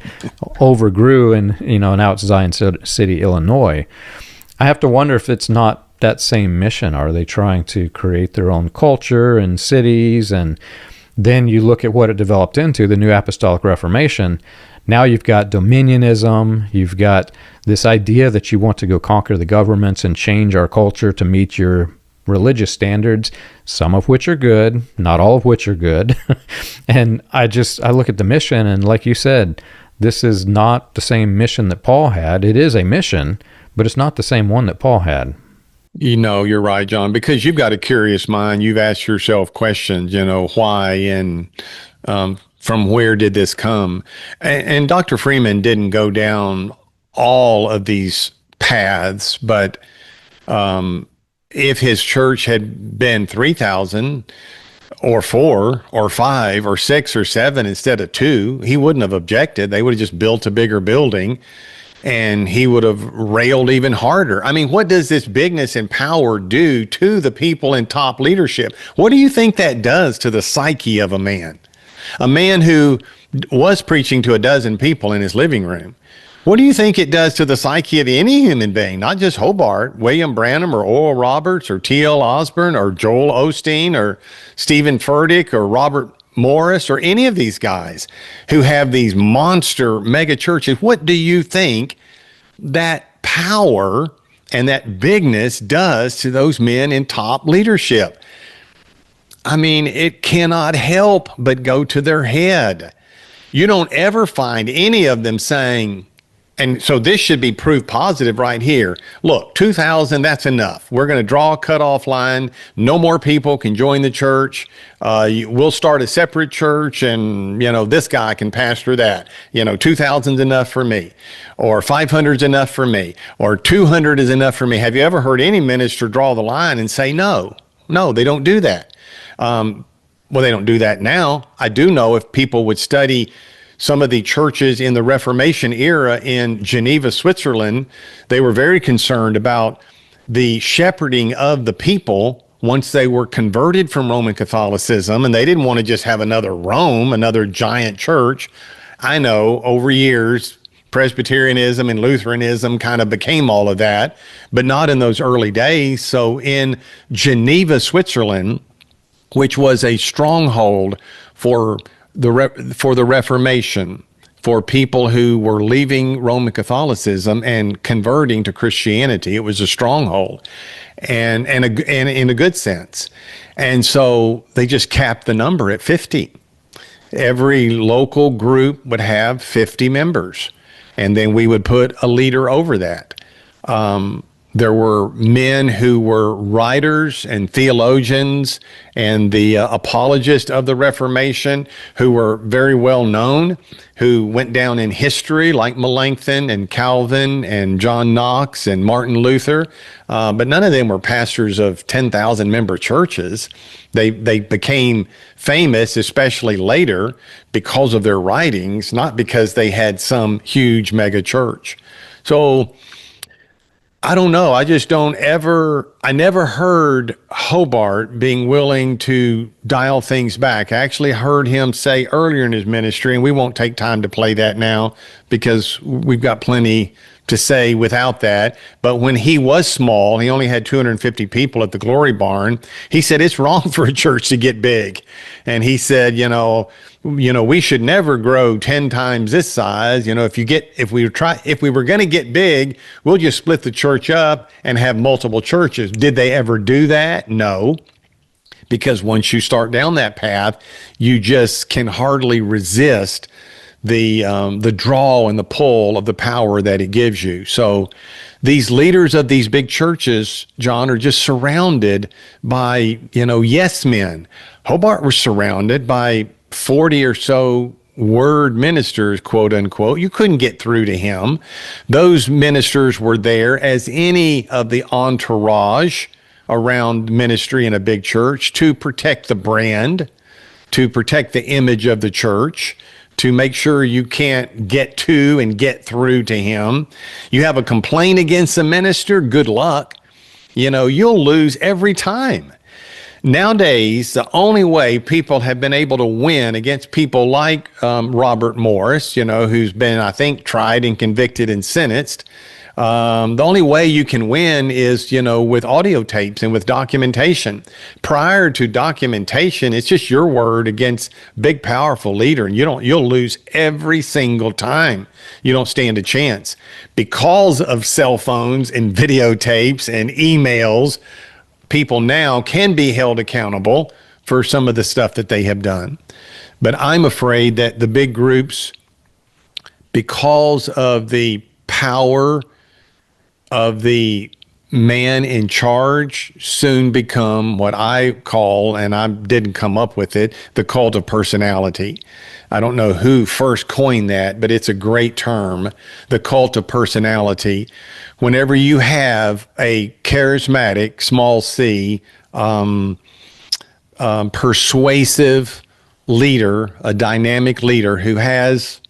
overgrew and now it's Zion City, Illinois. I have to wonder if it's not that same mission. Are they trying to create their own culture and cities? And then you look at what it developed into, the New Apostolic Reformation. Now you've got dominionism. You've got this idea that you want to go conquer the governments and change our culture to meet your religious standards, some of which are good, not all of which are good. And I look at the mission, and like you said, this is not the same mission that Paul had. It is a mission, but it's not the same one that Paul had. You're right, John, because you've got a curious mind. You've asked yourself questions, why and from where did this come? And Dr. Freeman didn't go down all of these paths, but if his church had been 3,000 or 4 or 5 or 6 or 7 instead of 2, he wouldn't have objected. They would have just built a bigger building, and he would have railed even harder. I mean, what does this bigness and power do to the people in top leadership? What do you think that does to the psyche of a man? A man who was preaching to a dozen people in his living room. What do you think it does to the psyche of any human being, not just Hobart, William Branham or Oral Roberts or T.L. Osborne or Joel Osteen or Stephen Furtick or Robert Morris or any of these guys who have these monster mega churches? What do you think that power and that bigness does to those men in top leadership. I mean, it cannot help but go to their head. You don't ever find any of them saying, and so this should be proof positive right here. Look, 2,000, that's enough. We're going to draw a cutoff line. No more people can join the church. We'll start a separate church, and, this guy can pastor that. 2,000 is enough for me, or 500 is enough for me, or 200 is enough for me. Have you ever heard any minister draw the line and say no? No, they don't do that. Well, they don't do that now. I do know if people would study some of the churches in the Reformation era in Geneva, Switzerland, they were very concerned about the shepherding of the people once they were converted from Roman Catholicism, and they didn't want to just have another Rome, another giant church. I know over years, Presbyterianism and Lutheranism kind of became all of that, but not in those early days. So in Geneva, Switzerland, which was a stronghold for the Reformation, for people who were leaving Roman Catholicism and converting to Christianity. It was a stronghold, and in a good sense. And so they just capped the number at 50. Every local group would have 50 members, and then we would put a leader over that. There were men who were writers and theologians and the apologists of the Reformation who were very well known, who went down in history like Melanchthon and Calvin and John Knox and Martin Luther. But none of them were pastors of 10,000 member churches. They became famous, especially later, because of their writings, not because they had some huge mega church. So I don't know. I never heard Hobart being willing to dial things back. I actually heard him say earlier in his ministry, and we won't take time to play that now because we've got plenty to say without that. But when he was small, he only had 250 people at the Glory Barn. He said, it's wrong for a church to get big. And he said, we should never grow 10 times this size. If we were going to get big, we'll just split the church up and have multiple churches. Did they ever do that? No. Because once you start down that path, you just can hardly resist the draw and the pull of the power that it gives you. So these leaders of these big churches, John, are just surrounded by, yes men. Hobart was surrounded by 40 or so word ministers, quote unquote. You couldn't get through to him. Those ministers were there as any of the entourage around ministry in a big church to protect the brand, to protect the image of the church, to make sure you can't get to and get through to him. You have a complaint against a minister, good luck. You'll lose every time. Nowadays, the only way people have been able to win against people like Robert Morris, who's been, I think, tried and convicted and sentenced, the only way you can win is, with audio tapes and with documentation. Prior to documentation, it's just your word against big, powerful leader, and you'll lose every single time. You don't stand a chance. Because of cell phones and videotapes and emails, people now can be held accountable for some of the stuff that they have done. But I'm afraid that the big groups, because of the power of the man in charge, soon become what I call, and I didn't come up with it, the cult of personality. I don't know who first coined that, but it's a great term, the cult of personality. Whenever you have a charismatic, small c, persuasive leader, a dynamic leader who has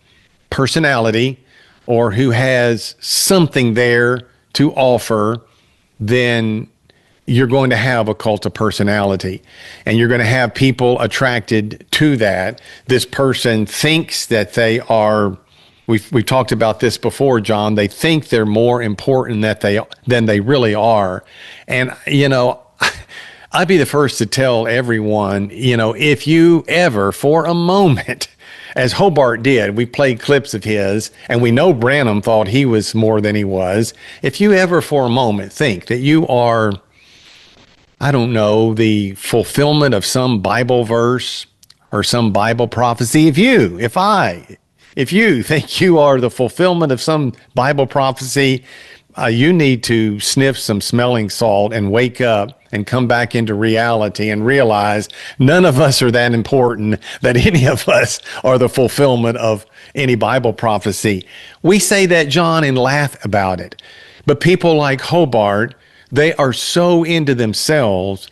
personality or who has something there to offer, then you're going to have a cult of personality, and you're going to have people attracted to that. This person thinks that they are, we've talked about this before, John, they think they're more important than they really are. And, I'd be the first to tell everyone, if you ever for a moment as Hobart did. We played clips of his, and we know Branham thought he was more than he was. If you ever for a moment think that you are, I don't know, the fulfillment of some Bible verse or some Bible prophecy, if you think you are the fulfillment of some Bible prophecy, you need to sniff some smelling salt and wake up and come back into reality and realize none of us are that important that any of us are the fulfillment of any Bible prophecy. We say that, John, and laugh about it. But people like Hobart, they are so into themselves.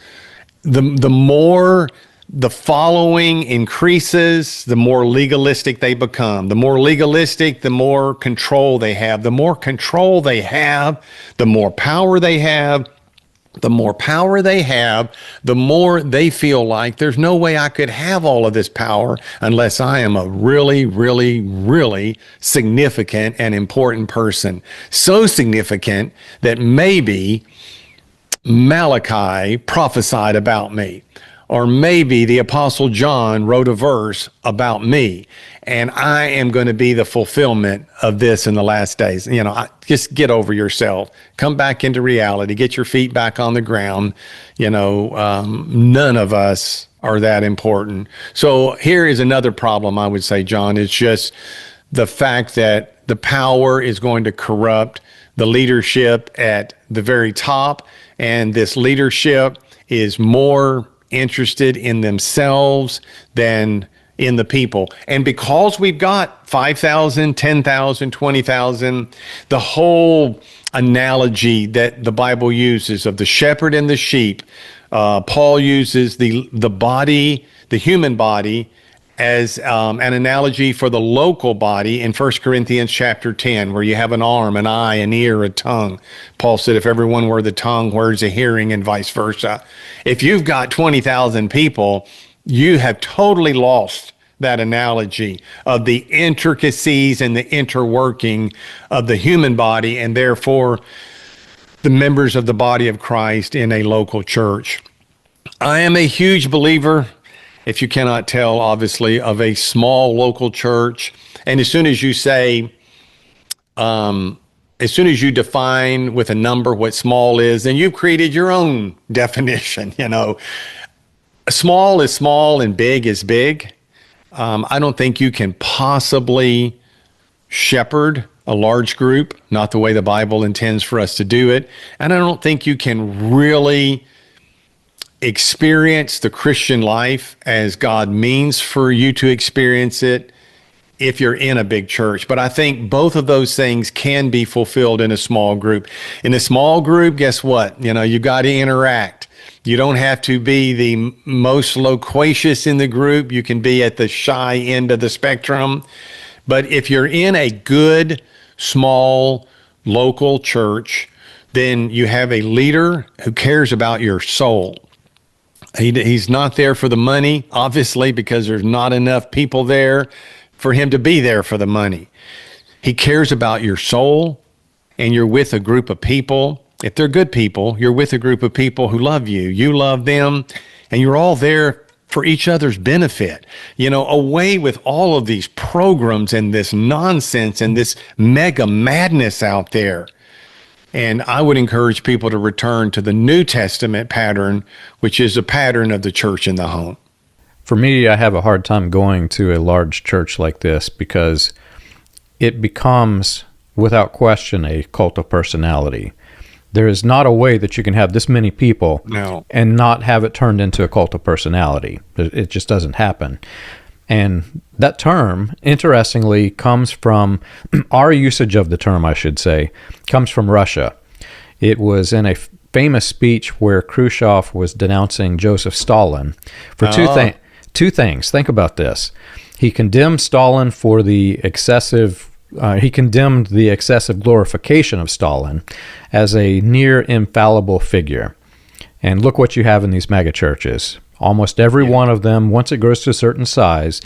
The more the following increases, the more legalistic they become. The more legalistic, the more control they have. The more control they have, the more power they have. The more power they have, the more they feel like there's no way I could have all of this power unless I am a really, really, really significant and important person. So significant that maybe Malachi prophesied about me. Or maybe the Apostle John wrote a verse about me, and I am going to be the fulfillment of this in the last days. Just get over yourself. Come back into reality. Get your feet back on the ground. None of us are that important. So here is another problem, I would say, John. It's just the fact that the power is going to corrupt the leadership at the very top, and this leadership is more interested in themselves than in the people. And because we've got 5,000, 10,000, 20,000, the whole analogy that the Bible uses of the shepherd and the sheep, Paul uses the body, the human body, as an analogy for the local body in 1 Corinthians chapter 10, where you have an arm, an eye, an ear, a tongue. Paul said, if everyone were the tongue, where's the hearing, and vice versa. If you've got 20,000 people, you have totally lost that analogy of the intricacies and the interworking of the human body, and therefore the members of the body of Christ in a local church. I am a huge believer, if you cannot tell, obviously, of a small local church. And as soon as you say, as soon as you define with a number what small is, then you've created your own definition. Small is small and big is big. I don't think you can possibly shepherd a large group, not the way the Bible intends for us to do it. And I don't think you can really experience the Christian life as God means for you to experience it if you're in a big church. But I think both of those things can be fulfilled in a small group. In a small group, guess what? You got to interact. You don't have to be the most loquacious in the group. You can be at the shy end of the spectrum. But if you're in a good, small, local church, then you have a leader who cares about your soul. He's not there for the money, obviously, because there's not enough people there for him to be there for the money. He cares about your soul, and you're with a group of people. If they're good people, you're with a group of people who love you. You love them, and you're all there for each other's benefit. Away with all of these programs and this nonsense and this mega madness out there. And I would encourage people to return to the New Testament pattern, which is a pattern of the church in the home. For me, I have a hard time going to a large church like this because it becomes, without question, a cult of personality. There is not a way that you can have this many people and not have it turned into a cult of personality. It just doesn't happen. And that term, interestingly, comes from, our usage of the term, I should say, comes from Russia. It was in a famous speech where Khrushchev was denouncing Joseph Stalin for two things. Think about this. He condemned Stalin for the excessive glorification of Stalin as a near infallible figure. And look what you have in these mega churches. Almost every one of them, once it grows to a certain size,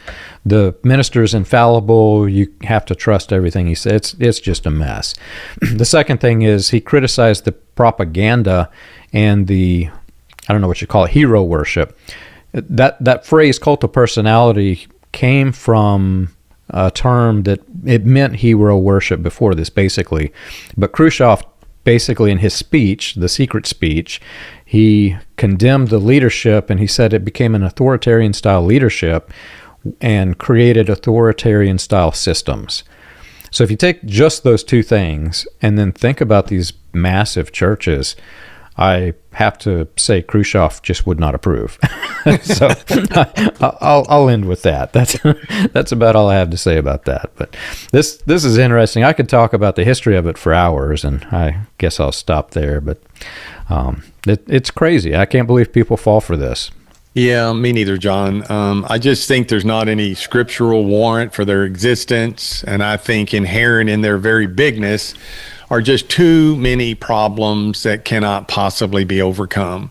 the minister's infallible. You have to trust everything he says. It's just a mess. The second thing is he criticized the propaganda and the, I don't know what you call it, hero worship. That phrase, cult of personality, came from a term that it meant hero worship before this, basically. But Khrushchev, basically in his speech, the secret speech, he condemned the leadership, and he said it became an authoritarian style leadership and created authoritarian style systems. So if you take just those two things and then think about these massive churches, I have to say Khrushchev just would not approve. So I'll end with that. That's about all I have to say about that. But this is interesting. I could talk about the history of it for hours, and I guess I'll stop there. But it's crazy. I can't believe people fall for this. Yeah, me neither, John. I just think there's not any scriptural warrant for their existence. And I think inherent in their very bigness are just too many problems that cannot possibly be overcome.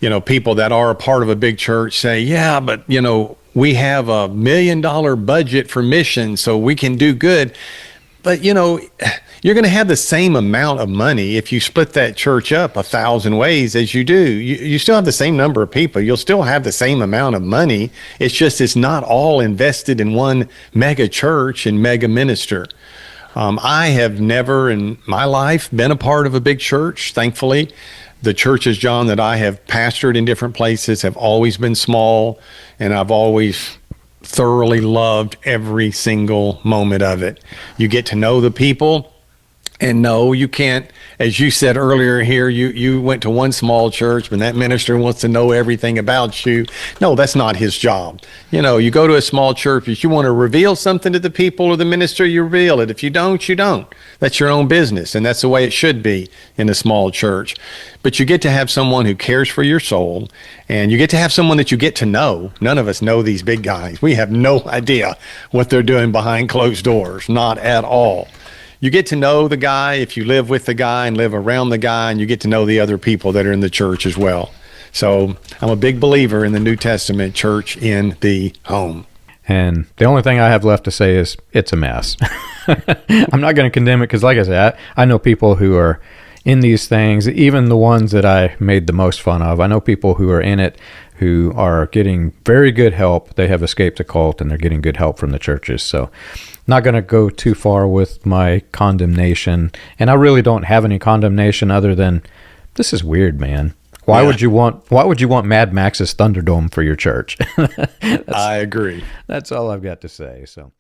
You know, people that are a part of a big church say, yeah, but, you know, we have $1 million budget for missions, so we can do good. But, you know, you're going to have the same amount of money if you split that church up 1,000 ways as you do. You still have the same number of people. You'll still have the same amount of money. It's just it's not all invested in one mega church and mega minister. I have never in my life been a part of a big church, thankfully. The churches, John, that I have pastored in different places have always been small, and I've always thoroughly loved every single moment of it. You get to know the people, and no, you can't, as you said earlier here, you went to one small church, but that minister wants to know everything about you. No, that's not his job. You know, you go to a small church, if you want to reveal something to the people or the minister, you reveal it. If you don't, you don't. That's your own business, and that's the way it should be in a small church. But you get to have someone who cares for your soul, and you get to have someone that you get to know. None of us know these big guys. We have no idea what they're doing behind closed doors, not at all. You get to know the guy if you live with the guy and live around the guy, and you get to know the other people that are in the church as well. So I'm a big believer in the New Testament church in the home. And the only thing I have left to say is it's a mess. I'm not going to condemn it because, like I said, I know people who are in these things, even the ones that I made the most fun of. I know people who are in it who are getting very good help. They have escaped a cult, and they're getting good help from the churches. So not going to go too far with my condemnation. And I really don't have any condemnation other than this is weird, man. Why would you want Mad Max's Thunderdome for your church? I agree. That's all I've got to say. So